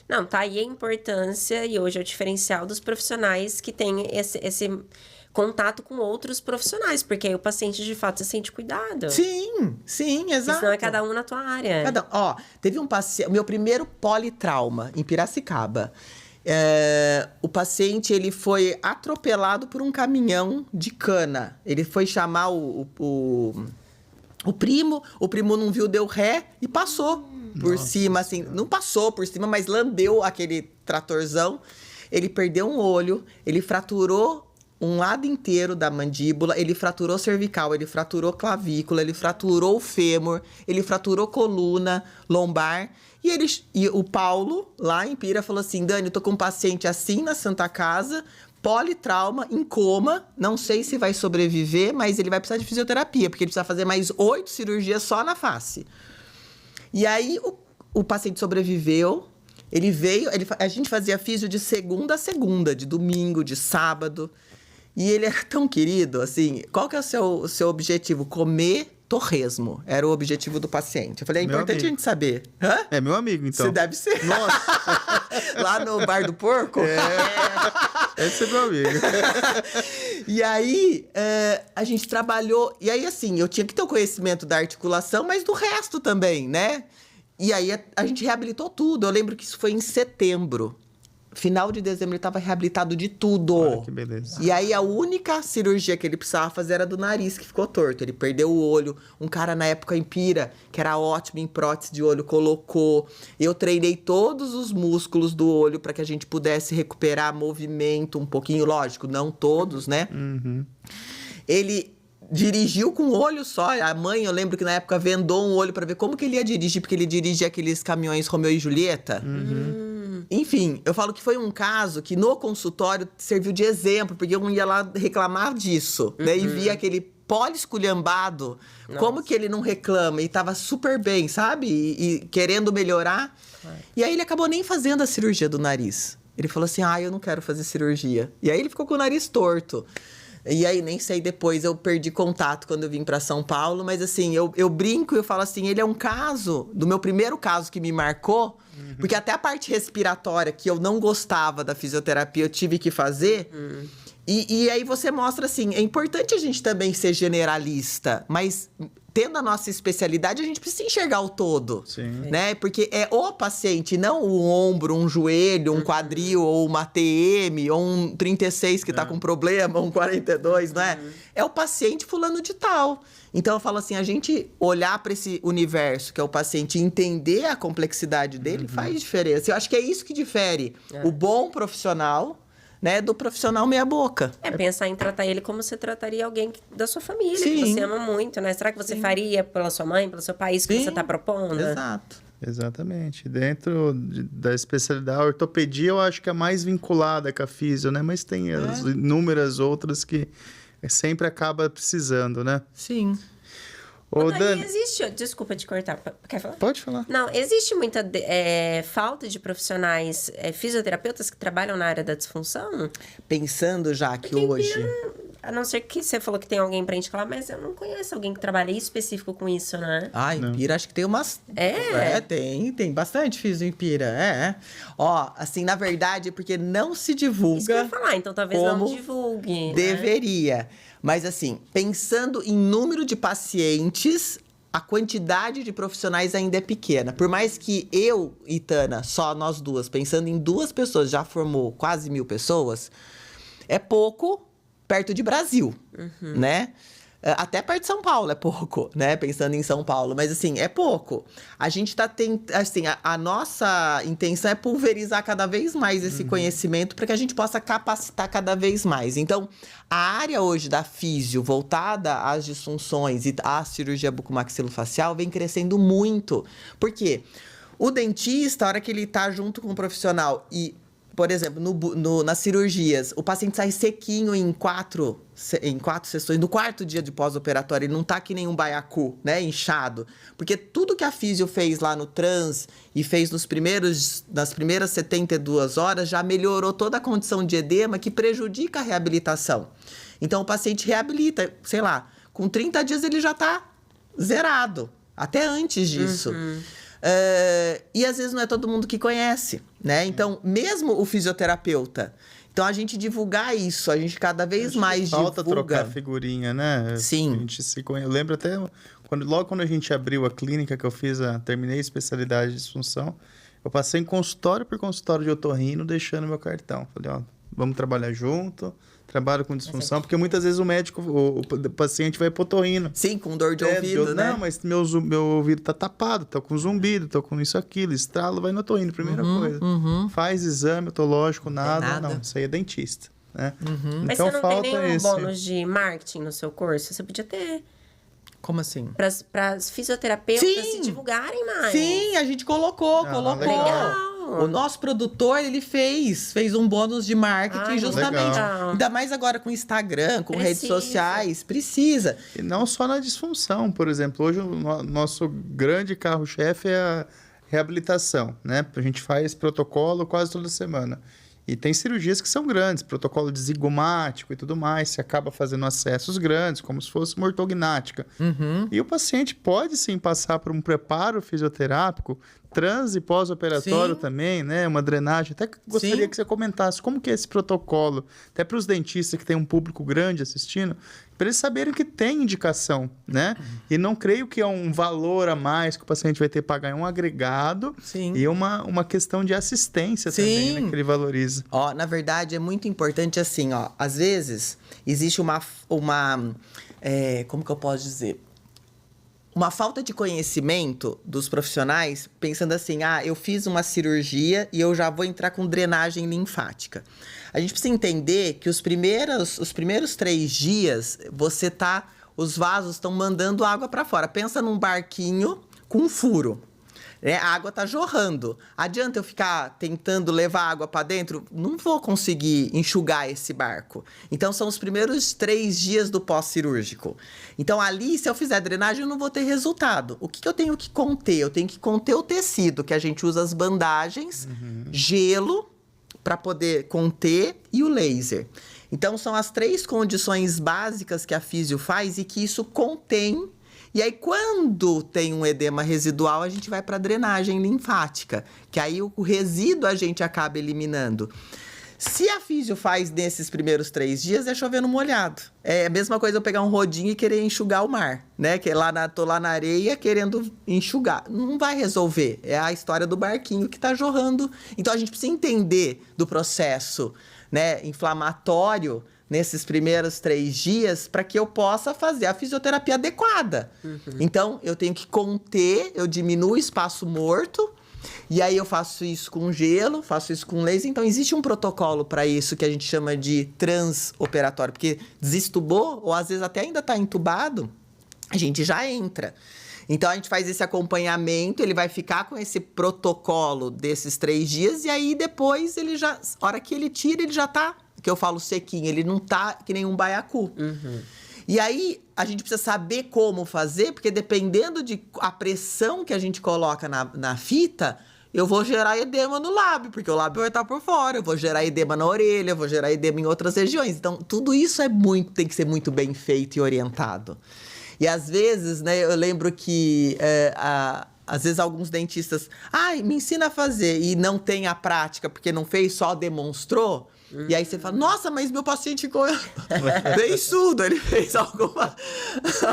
Não, tá aí a importância e hoje é o diferencial dos profissionais que têm esse contato com outros profissionais, porque aí o paciente de fato se sente cuidado. Sim, exato. Senão é cada um na tua área. Teve um paciente, meu primeiro politrauma em Piracicaba. O paciente, ele foi atropelado por um caminhão de cana. Ele foi chamar o primo não viu, deu ré e passou por cima, assim. Não passou por cima, mas lambeu aquele tratorzão. Ele perdeu um olho, ele fraturou um lado inteiro da mandíbula, ele fraturou cervical, ele fraturou clavícula, ele fraturou o fêmur, ele fraturou coluna, lombar. E o Paulo, lá em Pira, falou assim, Dani, eu tô com um paciente assim na Santa Casa, politrauma, em coma, não sei se vai sobreviver, mas ele vai precisar de fisioterapia, porque ele precisa fazer mais 8 cirurgias só na face. E aí, o paciente sobreviveu, ele veio, a gente fazia físio de segunda a segunda, de domingo, de sábado. E ele era tão querido, assim, qual que é o seu objetivo? Comer torresmo, era o objetivo do paciente. Eu falei, é importante a gente saber. Hã? É meu amigo, então. Você deve ser. Nossa! Lá no Bar do Porco? Esse é meu amigo. E aí, a gente trabalhou... E aí, assim, eu tinha que ter o conhecimento da articulação, mas do resto também, né? E aí, a gente reabilitou tudo. Eu lembro que isso foi em setembro. Final de dezembro, ele estava reabilitado de tudo. Olha que beleza. E aí, a única cirurgia que ele precisava fazer era do nariz, que ficou torto. Ele perdeu o olho. Um cara, na época, em Pira, que era ótimo em prótese de olho, colocou. Eu treinei todos os músculos do olho para que a gente pudesse recuperar movimento um pouquinho. Lógico, não todos, né? Ele dirigiu com um olho só. A mãe, eu lembro que na época vendou um olho para ver como que ele ia dirigir, porque ele dirigia aqueles caminhões Romeu e Julieta. Enfim, eu falo que foi um caso que no consultório serviu de exemplo, porque eu ia lá reclamar disso, né? E via aquele esculhambado, como que ele não reclama? E tava super bem, sabe? E querendo melhorar. E aí ele acabou nem fazendo a cirurgia do nariz. Ele falou assim, eu não quero fazer cirurgia. E aí ele ficou com o nariz torto. E aí, nem sei, depois eu perdi contato quando eu vim para São Paulo. Mas assim, eu brinco e eu falo assim, ele é um caso, do meu primeiro caso que me marcou, porque até a parte respiratória, que eu não gostava da fisioterapia, eu tive que fazer. E aí você mostra assim, é importante a gente também ser generalista, mas tendo a nossa especialidade, a gente precisa enxergar o todo. Sim. Né? Porque é o paciente, não o ombro, um joelho, um quadril, ou uma TM, ou um 36 que tá com problema, um 42, não é? É o paciente fulano de tal. Então, eu falo assim, a gente olhar para esse universo, que é o paciente, e entender a complexidade dele, faz diferença. Eu acho que é isso que difere o bom profissional, né, do profissional meia boca. É pensar em tratar ele como você trataria alguém da sua família, que Sim. você ama muito, né? Será que você faria pela sua mãe, pelo seu país, que Sim. você está propondo? Exato. Exatamente. Dentro da especialidade, a ortopedia eu acho que é mais vinculada com a físio, né? Mas tem as inúmeras outras que sempre acaba precisando, né? Sim. Ô, Daí Dani, existe... Desculpa te cortar. Quer falar? pode falar. Não, existe muita falta de profissionais fisioterapeutas que trabalham na área da disfunção? Pensando já que Porque hoje... A não ser que você falou que tem alguém pra gente falar, mas eu não conheço alguém que trabalha específico com isso, né? Ah, em Pira, acho que tem umas... Tem bastante físio em Pira, Ó, assim, na verdade, porque não se divulga... Isso que eu ia falar, então talvez não como divulgue. Né? Deveria. Mas assim, pensando em número de pacientes, a quantidade de profissionais ainda é pequena. Por mais que eu e Tana, só nós duas, pensando em 2 pessoas, já formou quase 1.000 pessoas, é pouco perto de Brasil, né? Até perto de São Paulo é pouco, né? Pensando em São Paulo. Mas, assim, é pouco. A gente tá tentando... Assim, a nossa intenção é pulverizar cada vez mais esse conhecimento para que a gente possa capacitar cada vez mais. Então, a área hoje da físio voltada às disfunções e à cirurgia bucomaxilofacial vem crescendo muito. Por quê? O dentista, a hora que ele tá junto com o profissional e... Por exemplo, nas cirurgias, o paciente sai sequinho em 4 sessões. No 4º dia de pós-operatório, ele não tá que nem um baiacu, né? Inchado. Porque tudo que a físio fez lá no trans e fez nas primeiras 72 horas já melhorou toda a condição de edema que prejudica a reabilitação. Então, o paciente reabilita, sei lá, com 30 dias ele já tá zerado. Até antes disso. E às vezes não é todo mundo que conhece, né? Então, mesmo o fisioterapeuta. Então, a gente divulgar isso, a gente cada vez mais falta divulga. trocar figurinha, né? Sim. A gente se conhece. Eu lembro até logo quando a gente abriu a clínica que eu fiz, terminei a especialidade de disfunção, eu passei em consultório por consultório de otorrino, deixando meu cartão. Falei, ó, vamos trabalhar junto. Trabalho com disfunção, porque muitas vezes o paciente vai pro otorrino. Sim, com dor de ouvido, né? Não, mas meu ouvido tá tapado, tô com zumbido, tô com isso, aquilo, estralo, vai no otorrino, primeira coisa. Faz exame otológico, nada. Não, isso aí é dentista, né? Mas Então você não falta tem nenhum esse... bônus de marketing no seu curso? Você podia ter Como assim? para as fisioterapeutas Sim. se divulgarem mais. Sim, a gente colocou. Legal. O nosso produtor, ele fez um bônus de marketing justamente. legal. Ainda mais agora com Instagram, com redes Precisa. sociais. Precisa. E não só na disfunção, por exemplo. Hoje o nosso grande carro-chefe é a reabilitação, né? A gente faz protocolo quase toda semana. E tem cirurgias que são grandes, protocolo de zigomático e tudo mais. Você acaba fazendo acessos grandes, como se fosse uma ortognática. E o paciente pode sim passar por um preparo fisioterápico, trans e pós-operatório também, né? Uma drenagem. Até que gostaria que você comentasse como que é esse protocolo, até para os dentistas que tem um público grande assistindo, para eles saberem que tem indicação, né? E não creio que é um valor a mais que o paciente vai ter que pagar, é um agregado e uma questão de assistência também, né? Que ele valoriza. Ó, na verdade, é muito importante assim, ó. Às vezes, existe uma como que eu posso dizer? Uma falta de conhecimento dos profissionais, pensando assim, eu fiz uma cirurgia e eu já vou entrar com drenagem linfática. A gente precisa entender que os primeiros 3 dias, os vasos estão mandando água para fora. Pensa num barquinho com um furo. Né? A água tá jorrando. Adianta eu ficar tentando levar água para dentro? Não vou conseguir enxugar esse barco. Então, são os primeiros 3 dias do pós-cirúrgico. Então, ali, se eu fizer drenagem, eu não vou ter resultado. O que eu tenho que conter? Eu tenho que conter o tecido, que a gente usa as bandagens, gelo, para poder conter, e o laser. Então, são as 3 condições básicas que a físio faz e que isso contém. E aí, quando tem um edema residual, a gente vai para drenagem linfática, que aí o resíduo a gente acaba eliminando. Se a físio faz nesses primeiros 3 dias, é chover no molhado. É a mesma coisa eu pegar um rodinho e querer enxugar o mar, né? Que tô lá na areia querendo enxugar. Não vai resolver. É a história do barquinho que tá jorrando. Então, a gente precisa entender do processo, né, inflamatório nesses primeiros 3 dias para que eu possa fazer a fisioterapia adequada. Então, eu tenho que conter, eu diminuo o espaço morto. E aí eu faço isso com gelo, faço isso com laser. Então, existe um protocolo para isso que a gente chama de transoperatório. Porque desestubou, ou às vezes até ainda está entubado, a gente já entra. Então, a gente faz esse acompanhamento, ele vai ficar com esse protocolo desses 3 dias. E aí, depois, ele já... A hora que ele tira, ele já tá, que eu falo sequinho, ele não tá que nem um baiacu. E aí, a gente precisa saber como fazer, porque dependendo de a pressão que a gente coloca na fita, eu vou gerar edema no lábio, porque o lábio vai estar por fora, eu vou gerar edema na orelha, eu vou gerar edema em outras regiões. Então, tudo isso tem que ser muito bem feito e orientado. E às vezes, né, eu lembro que às vezes alguns dentistas, me ensina a fazer, e não tem a prática, porque não fez, só demonstrou. E aí você fala, nossa, mas meu paciente ficou bem surdo, ele fez alguma...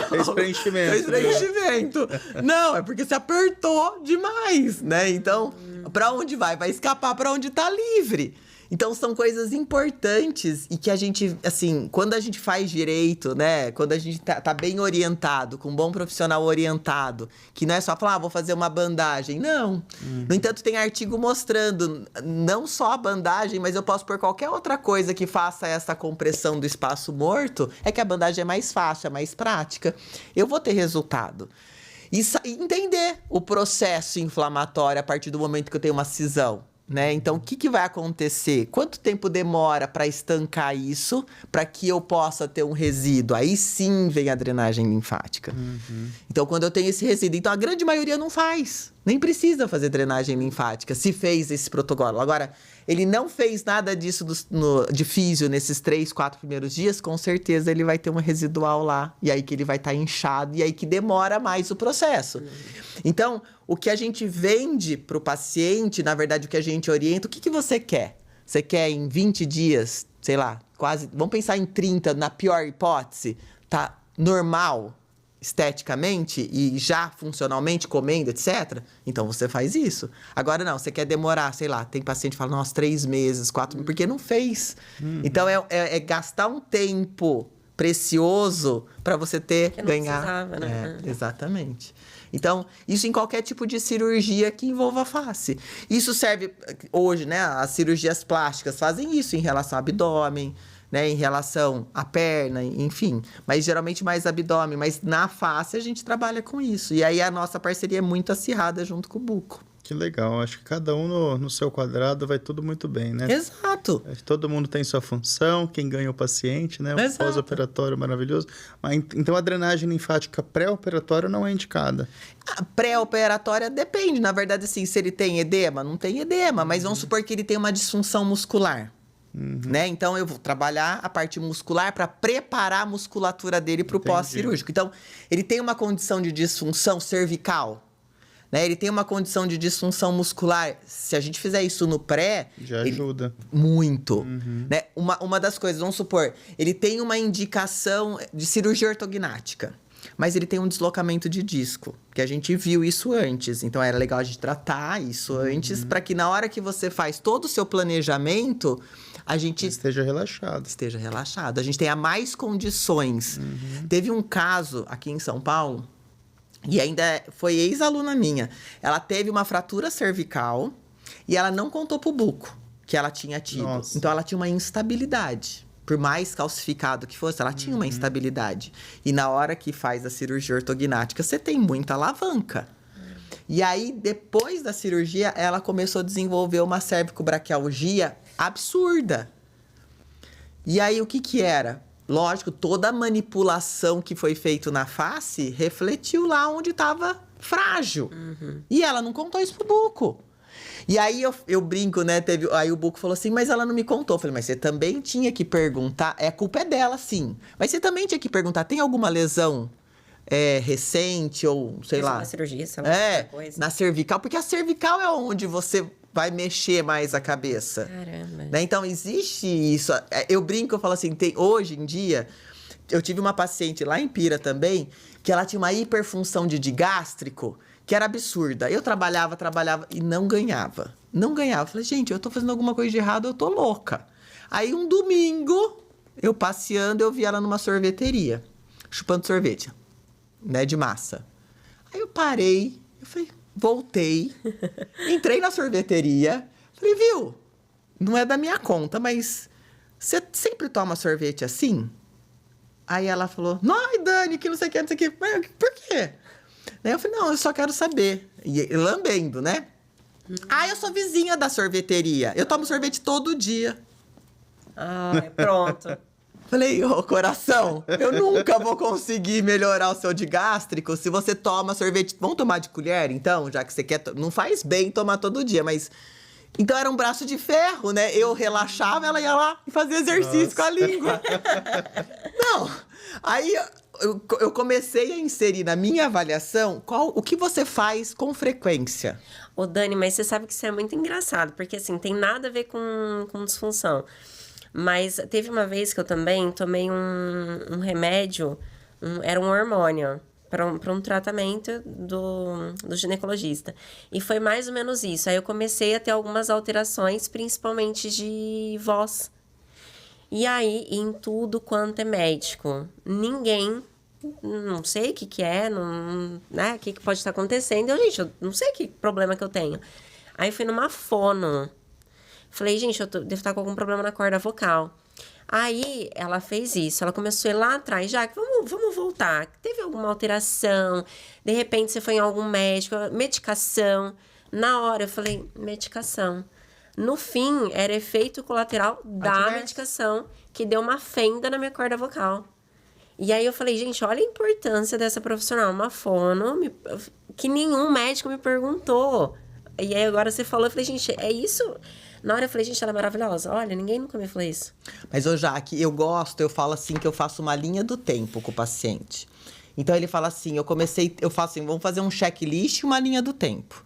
Fez preenchimento. Fez preenchimento. Não, é porque você apertou demais, né? Então, para onde vai? Vai escapar para onde tá livre. Então, são coisas importantes e que a gente, assim, quando a gente faz direito, né? Quando a gente tá bem orientado, com um bom profissional orientado, que não é só falar, vou fazer uma bandagem. Não. No entanto, tem artigo mostrando não só a bandagem, mas eu posso pôr qualquer outra coisa que faça essa compressão do espaço morto, é que a bandagem é mais fácil, é mais prática. Eu vou ter resultado. E entender o processo inflamatório a partir do momento que eu tenho uma cisão. Né? Então, o que vai acontecer? Quanto tempo demora para estancar isso, para que eu possa ter um resíduo? Aí sim vem a drenagem linfática. Então, quando eu tenho esse resíduo... Então, a grande maioria não faz. Nem precisa fazer drenagem linfática, se fez esse protocolo. Agora, ele não fez nada disso de físio nesses 3, 4 primeiros dias, com certeza ele vai ter um residual lá. E aí que ele vai estar inchado, e aí que demora mais o processo. Então, o que a gente vende para o paciente, na verdade, o que a gente orienta, o que você quer? Você quer em 20 dias, sei lá, quase... Vamos pensar em 30, na pior hipótese, tá normal esteticamente e já funcionalmente, comendo, etc. Então, você faz isso. Agora, não, você quer demorar, sei lá, tem paciente que fala, nossa, 3 meses, 4 meses, porque não fez. Então, é gastar um tempo precioso para você ganhar. Precisava, né? Exatamente. Então, isso em qualquer tipo de cirurgia que envolva a face. Isso serve hoje, né? As cirurgias plásticas fazem isso em relação ao abdômen, né, em relação à perna, enfim. Mas geralmente mais abdômen. Mas na face a gente trabalha com isso. E aí a nossa parceria é muito acirrada junto com o buco. Que legal. Acho que cada um no seu quadrado vai tudo muito bem, né? Exato. Todo mundo tem sua função, quem ganha o paciente, né? O Exato. pós-operatório maravilhoso. Mas, então a drenagem linfática pré-operatória não é indicada. A pré-operatória depende. Na verdade, assim, se ele tem edema, não tem edema. Mas vamos supor que ele tem uma disfunção muscular. Né? Então, eu vou trabalhar a parte muscular para preparar a musculatura dele para o pós-cirúrgico. Então, ele tem uma condição de disfunção cervical, né? Ele tem uma condição de disfunção muscular. Se a gente fizer isso no pré... Já ajuda. Muito. Né? Uma das coisas, vamos supor, ele tem uma indicação de cirurgia ortognática, mas ele tem um deslocamento de disco, que a gente viu isso antes. Então, era legal a gente tratar isso antes, para que na hora que você faz todo o seu planejamento... a gente esteja relaxado. Esteja relaxado. A gente tenha mais condições. Teve um caso aqui em São Paulo, e ainda foi ex-aluna minha. Ela teve uma fratura cervical e ela não contou pro buco que ela tinha tido. Nossa. Então, ela tinha uma instabilidade. Por mais calcificado que fosse, ela tinha uma instabilidade. E na hora que faz a cirurgia ortognática, você tem muita alavanca. E aí, depois da cirurgia, ela começou a desenvolver uma cervicobraquialgia absurda. E aí, o que era? Lógico, toda a manipulação que foi feita na face refletiu lá onde estava frágil. E ela não contou isso pro buco. E aí, eu brinco, né? Aí o buco falou assim, mas ela não me contou. Eu falei, mas você também tinha que perguntar. A culpa é dela, sim. Mas você também tinha que perguntar, tem alguma lesão recente ou, sei lá... Na cirurgia, sei lá, É, coisa. na cervical. Porque a cervical é onde você vai mexer mais a cabeça. Caramba. Né? Então, existe isso. Eu brinco, eu falo assim, hoje em dia, eu tive uma paciente lá em Pira também, que ela tinha uma hiperfunção de digástrico, que era absurda. Eu trabalhava e não ganhava. Não ganhava. Eu falei, gente, eu tô fazendo alguma coisa de errado, eu tô louca. Aí, um domingo, eu passeando, eu vi ela numa sorveteria, chupando sorvete, né, de massa. Aí eu parei, eu falei, voltei, entrei na sorveteria, falei, viu, não é da minha conta, mas você sempre toma sorvete assim? Aí ela falou, ai, Dani, que não sei o que, não sei o que. Mas por quê? Daí eu falei, não, eu só quero saber. E lambendo, né? Eu sou vizinha da sorveteria. Eu tomo sorvete todo dia. Pronto. Falei, ô, coração, eu nunca vou conseguir melhorar o seu digástrico se você toma sorvete. Vamos tomar de colher, então? Já que você quer... Não faz bem tomar todo dia, mas... Então, era um braço de ferro, né? Eu relaxava, ela ia lá e fazia exercício com a língua. Não. Aí, eu comecei a inserir na minha avaliação o que você faz com frequência. Ô, Dani, mas você sabe que isso é muito engraçado, porque, assim, tem nada a ver com disfunção. Mas teve uma vez que eu também tomei um remédio, era um hormônio, para um tratamento do ginecologista. E foi mais ou menos isso. Aí eu comecei a ter algumas alterações, principalmente de voz. E aí, em tudo quanto é médico, ninguém... Não sei o que é, né? O que pode estar acontecendo. Eu não sei que problema que eu tenho. Aí fui numa fono. Falei, gente, devo estar com algum problema na corda vocal. Aí, ela fez isso. Ela começou a ir lá atrás. Já, vamos voltar. Teve alguma alteração? De repente, você foi em algum médico. Medicação. Na hora, eu falei, medicação. No fim, era efeito colateral da medicação que deu uma fenda na minha corda vocal. E aí, eu falei, gente, olha a importância dessa profissional. Uma fono que nenhum médico me perguntou. E aí, agora você falou, eu falei, gente, é isso... Na hora eu falei, gente, ela é maravilhosa. Olha, ninguém nunca me falou isso. Mas, Jaque, eu falo assim, que eu faço uma linha do tempo com o paciente. Então, ele fala assim, eu faço assim, vamos fazer um checklist e uma linha do tempo.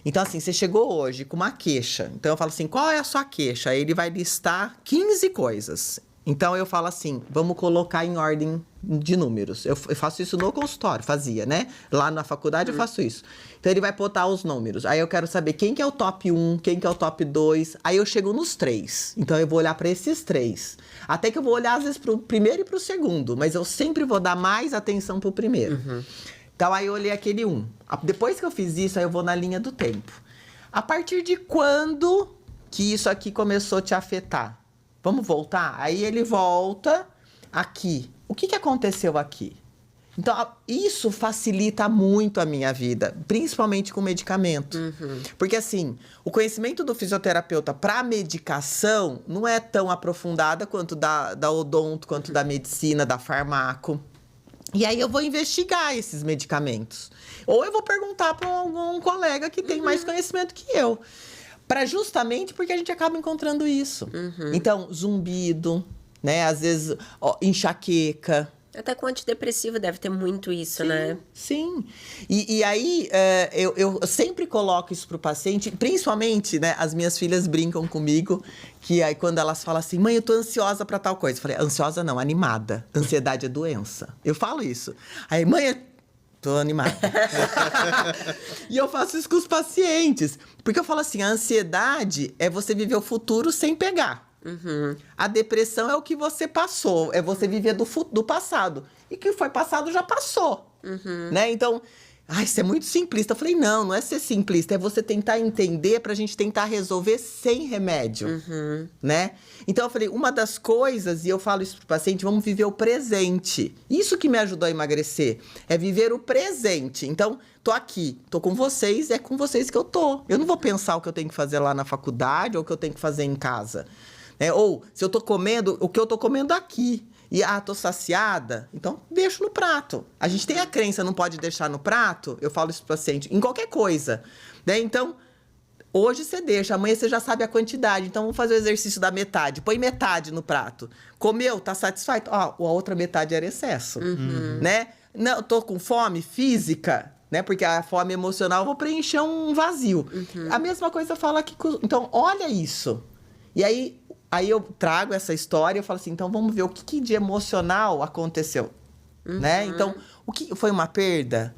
Então, assim, você chegou hoje com uma queixa. Então, eu falo assim, qual é a sua queixa? Aí ele vai listar 15 coisas. Então, eu falo assim, vamos colocar em ordem de números. Eu faço isso no consultório, fazia, né? Lá na faculdade eu faço isso. Então, ele vai botar os números. Aí, eu quero saber quem que é o top 1, quem que é o top 2. Aí, eu chego nos 3. Então, eu vou olhar para esses 3. Até que eu vou olhar, às vezes, pro primeiro e pro segundo. Mas eu sempre vou dar mais atenção pro primeiro. Então, aí eu olhei aquele 1. Depois que eu fiz isso, aí eu vou na linha do tempo. A partir de quando que isso aqui começou a te afetar? Vamos voltar? Aí ele volta aqui. O que aconteceu aqui? Então, isso facilita muito a minha vida, principalmente com medicamento. Porque, assim, o conhecimento do fisioterapeuta para medicação não é tão aprofundada quanto da odonto, quanto da medicina, da farmaco. E aí eu vou investigar esses medicamentos. Ou eu vou perguntar para algum colega que tem mais conhecimento que eu. Justamente porque a gente acaba encontrando isso. Então, zumbido, né? Às vezes, enxaqueca. Até com antidepressivo deve ter muito isso, né? Sim. E aí, eu sempre coloco isso pro paciente, principalmente, né? As minhas filhas brincam comigo, que aí quando elas falam assim, mãe, eu tô ansiosa pra tal coisa. Eu falei, ansiosa não, animada. Ansiedade é doença. Eu falo isso. Aí, mãe, tô animada. E eu faço isso com os pacientes. Porque eu falo assim, a ansiedade é você viver o futuro sem pegar. A depressão é o que você passou, é você viver do passado. E o que foi passado já passou, né? Então, isso é muito simplista. Eu falei, não é ser simplista, é você tentar entender pra gente tentar resolver sem remédio, né? Então, eu falei, uma das coisas, e eu falo isso pro paciente, vamos viver o presente. Isso que me ajudou a emagrecer, é viver o presente. Então, tô aqui, tô com vocês, é com vocês que eu tô. Eu não vou pensar o que eu tenho que fazer lá na faculdade ou o que eu tenho que fazer em casa. Ou, se eu tô comendo, o que eu tô comendo aqui. E, tô saciada, então deixo no prato. A gente tem a crença, não pode deixar no prato. Eu falo isso pro paciente, em qualquer coisa. Né? Então, hoje você deixa, amanhã você já sabe a quantidade. Então, vamos fazer o exercício da metade. Põe metade no prato. Comeu, tá satisfeito? A outra metade era excesso. Né? Não, tô com fome física. né? Porque a fome emocional eu vou preencher um vazio. A mesma coisa eu falo aqui. Então, olha isso. E aí eu trago essa história e eu falo assim, então vamos ver o que de emocional aconteceu, né? Então, o que foi uma perda?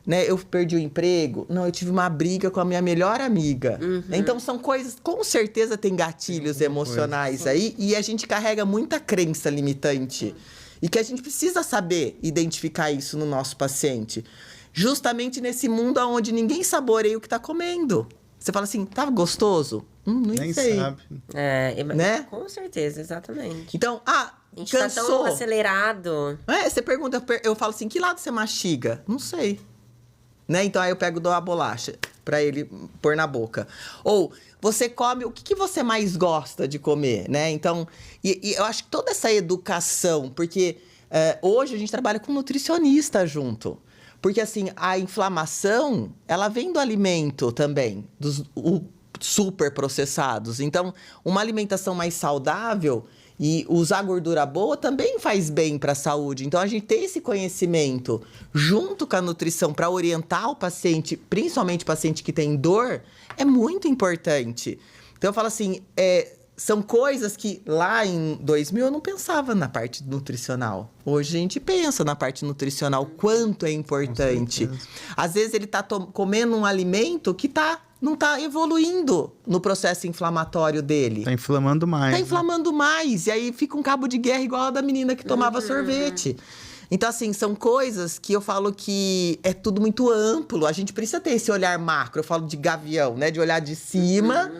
Né? Eu perdi o emprego? Não, eu tive uma briga com a minha melhor amiga. Então, são coisas... Com certeza tem gatilhos emocionais aí. E a gente carrega muita crença limitante. E que a gente precisa saber identificar isso no nosso paciente. Justamente nesse mundo onde ninguém saboreia o que está comendo. Você fala assim, tava gostoso? Nem sei. sabe. Né? Com certeza, exatamente. Então, A gente cansou. tá tão acelerado. Você pergunta, eu falo assim, que lado você mastiga? Não sei. Né? Então, aí eu pego e dou a bolacha para ele pôr na boca. Ou, você come... O que você mais gosta de comer, né? Então, e eu acho que toda essa educação... Porque hoje a gente trabalha com nutricionista junto. Porque, assim, a inflamação, ela vem do alimento também. Dos super processados. Então, uma alimentação mais saudável... E usar gordura boa também faz bem para a saúde. Então, a gente ter esse conhecimento junto com a nutrição para orientar o paciente, principalmente o paciente que tem dor, é muito importante. Então, eu falo assim, são coisas que lá em 2000 eu não pensava na parte nutricional. Hoje a gente pensa na parte nutricional, quanto é importante. Às vezes ele está comendo um alimento que não está evoluindo no processo inflamatório dele. Tá inflamando mais. Tá inflamando mais. E aí fica um cabo de guerra igual a da menina que tomava sorvete. Então, assim, são coisas que eu falo que é tudo muito amplo. A gente precisa ter esse olhar macro. Eu falo de gavião, né? De olhar de cima,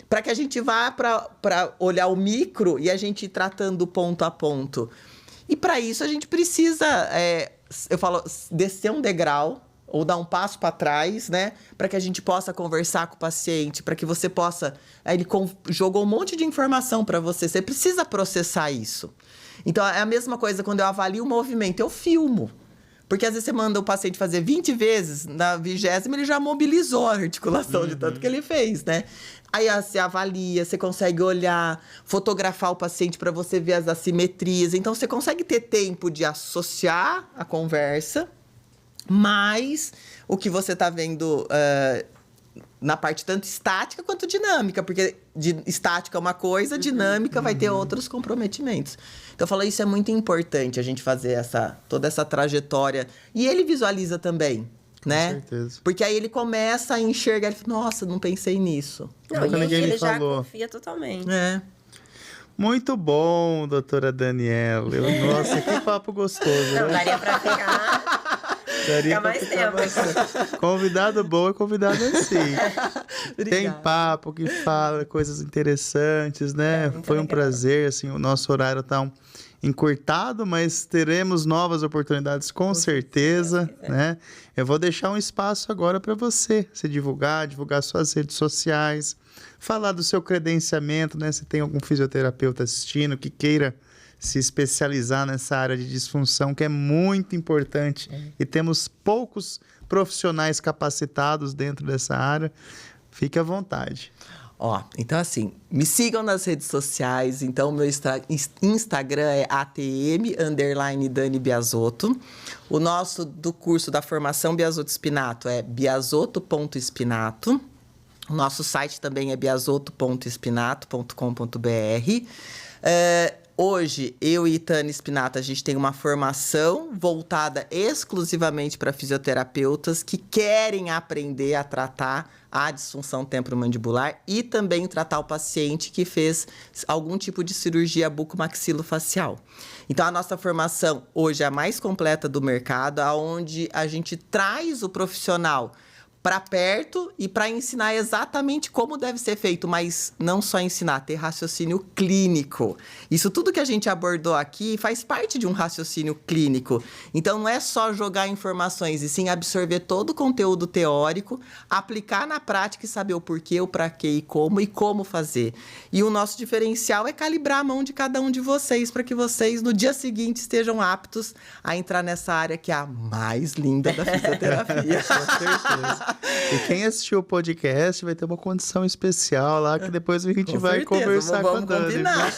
para que a gente vá para olhar o micro e a gente ir tratando ponto a ponto. E para isso a gente precisa, eu falo, descer um degrau, ou dar um passo para trás, né? Para que a gente possa conversar com o paciente, para que você possa... Ele jogou um monte de informação para você, você precisa processar isso. Então, é a mesma coisa quando eu avalio o movimento, eu filmo. Porque às vezes você manda o paciente fazer 20 vezes, na 20ª ele já mobilizou a articulação de tanto que ele fez, né? Aí você avalia, você consegue olhar, fotografar o paciente para você ver as assimetrias. Então, você consegue ter tempo de associar a conversa, mas o que você está vendo na parte tanto estática quanto dinâmica, porque estática é uma coisa, dinâmica vai ter outros comprometimentos. Então, eu falo, isso é muito importante, a gente fazer toda essa trajetória. E ele visualiza também, né? Com certeza. Porque aí ele começa a enxergar, ele fala, nossa, não pensei nisso. Não, e aí ninguém me ele já falou. confia totalmente. Muito bom, doutora Daniela. Nossa, que papo gostoso, Não, né? daria pra ficar... Daria Fica pra mais ficar tempo. bastante. Convidado bom é convidado assim. Tem papo que fala coisas interessantes, né? Foi um prazer, assim, o nosso horário tá encurtado, mas teremos novas oportunidades com certeza, né? Eu vou deixar um espaço agora para você se divulgar suas redes sociais, falar do seu credenciamento, né? Se tem algum fisioterapeuta assistindo que queira se especializar nessa área de disfunção, que é muito importante. E temos poucos profissionais capacitados dentro dessa área. Fique à vontade. Então assim, me sigam nas redes sociais. Então, meu Instagram é atm_Dani Biasotto. O nosso do curso da formação Biasotto Spinato é biasotto.spinato. O nosso site também é biasotto.spinato.com.br. Hoje, eu e Tânia Spinato, a gente tem uma formação voltada exclusivamente para fisioterapeutas que querem aprender a tratar a disfunção temporomandibular e também tratar o paciente que fez algum tipo de cirurgia bucomaxilofacial. Então, a nossa formação hoje é a mais completa do mercado, onde a gente traz o profissional para perto e para ensinar exatamente como deve ser feito, mas não só ensinar, ter raciocínio clínico. Isso tudo que a gente abordou aqui faz parte de um raciocínio clínico. Então, não é só jogar informações, e sim absorver todo o conteúdo teórico, aplicar na prática e saber o porquê, o para quê e como fazer. E o nosso diferencial é calibrar a mão de cada um de vocês para que vocês, no dia seguinte, estejam aptos a entrar nessa área que é a mais linda da fisioterapia. Com certeza. E quem assistiu o podcast vai ter uma condição especial lá que depois a gente Com vai certeza, conversar com a vamos Dani. combinar.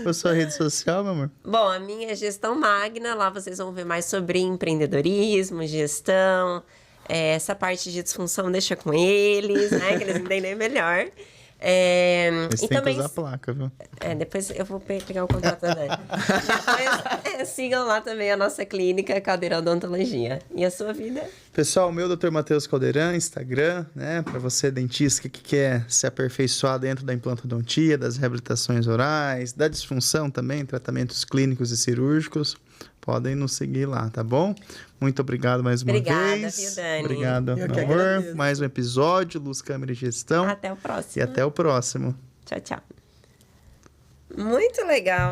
A sua rede social, meu amor? Bom, a minha é Gestão Magna, lá vocês vão ver mais sobre empreendedorismo, gestão, essa parte de disfunção deixa com eles, né, que eles entendem melhor. Mas E tem também que usar a placa, viu? depois eu vou pegar o contato da Dani. Depois sigam lá também a nossa clínica Caldeirão Odontologia. E a sua vida? Pessoal, o meu Dr. Matheus Caldeirão, Instagram, né? Para você, dentista, que quer se aperfeiçoar dentro da implantodontia, das reabilitações orais, da disfunção também, tratamentos clínicos e cirúrgicos, podem nos seguir lá, tá bom? Muito obrigado mais uma Obrigada, vez. viu, Dani? Obrigado, Eu meu que amor. agradeço. Mais um episódio, Luz, Câmera e Gestão. Até o próximo. E até o próximo. Tchau, tchau. Muito legal.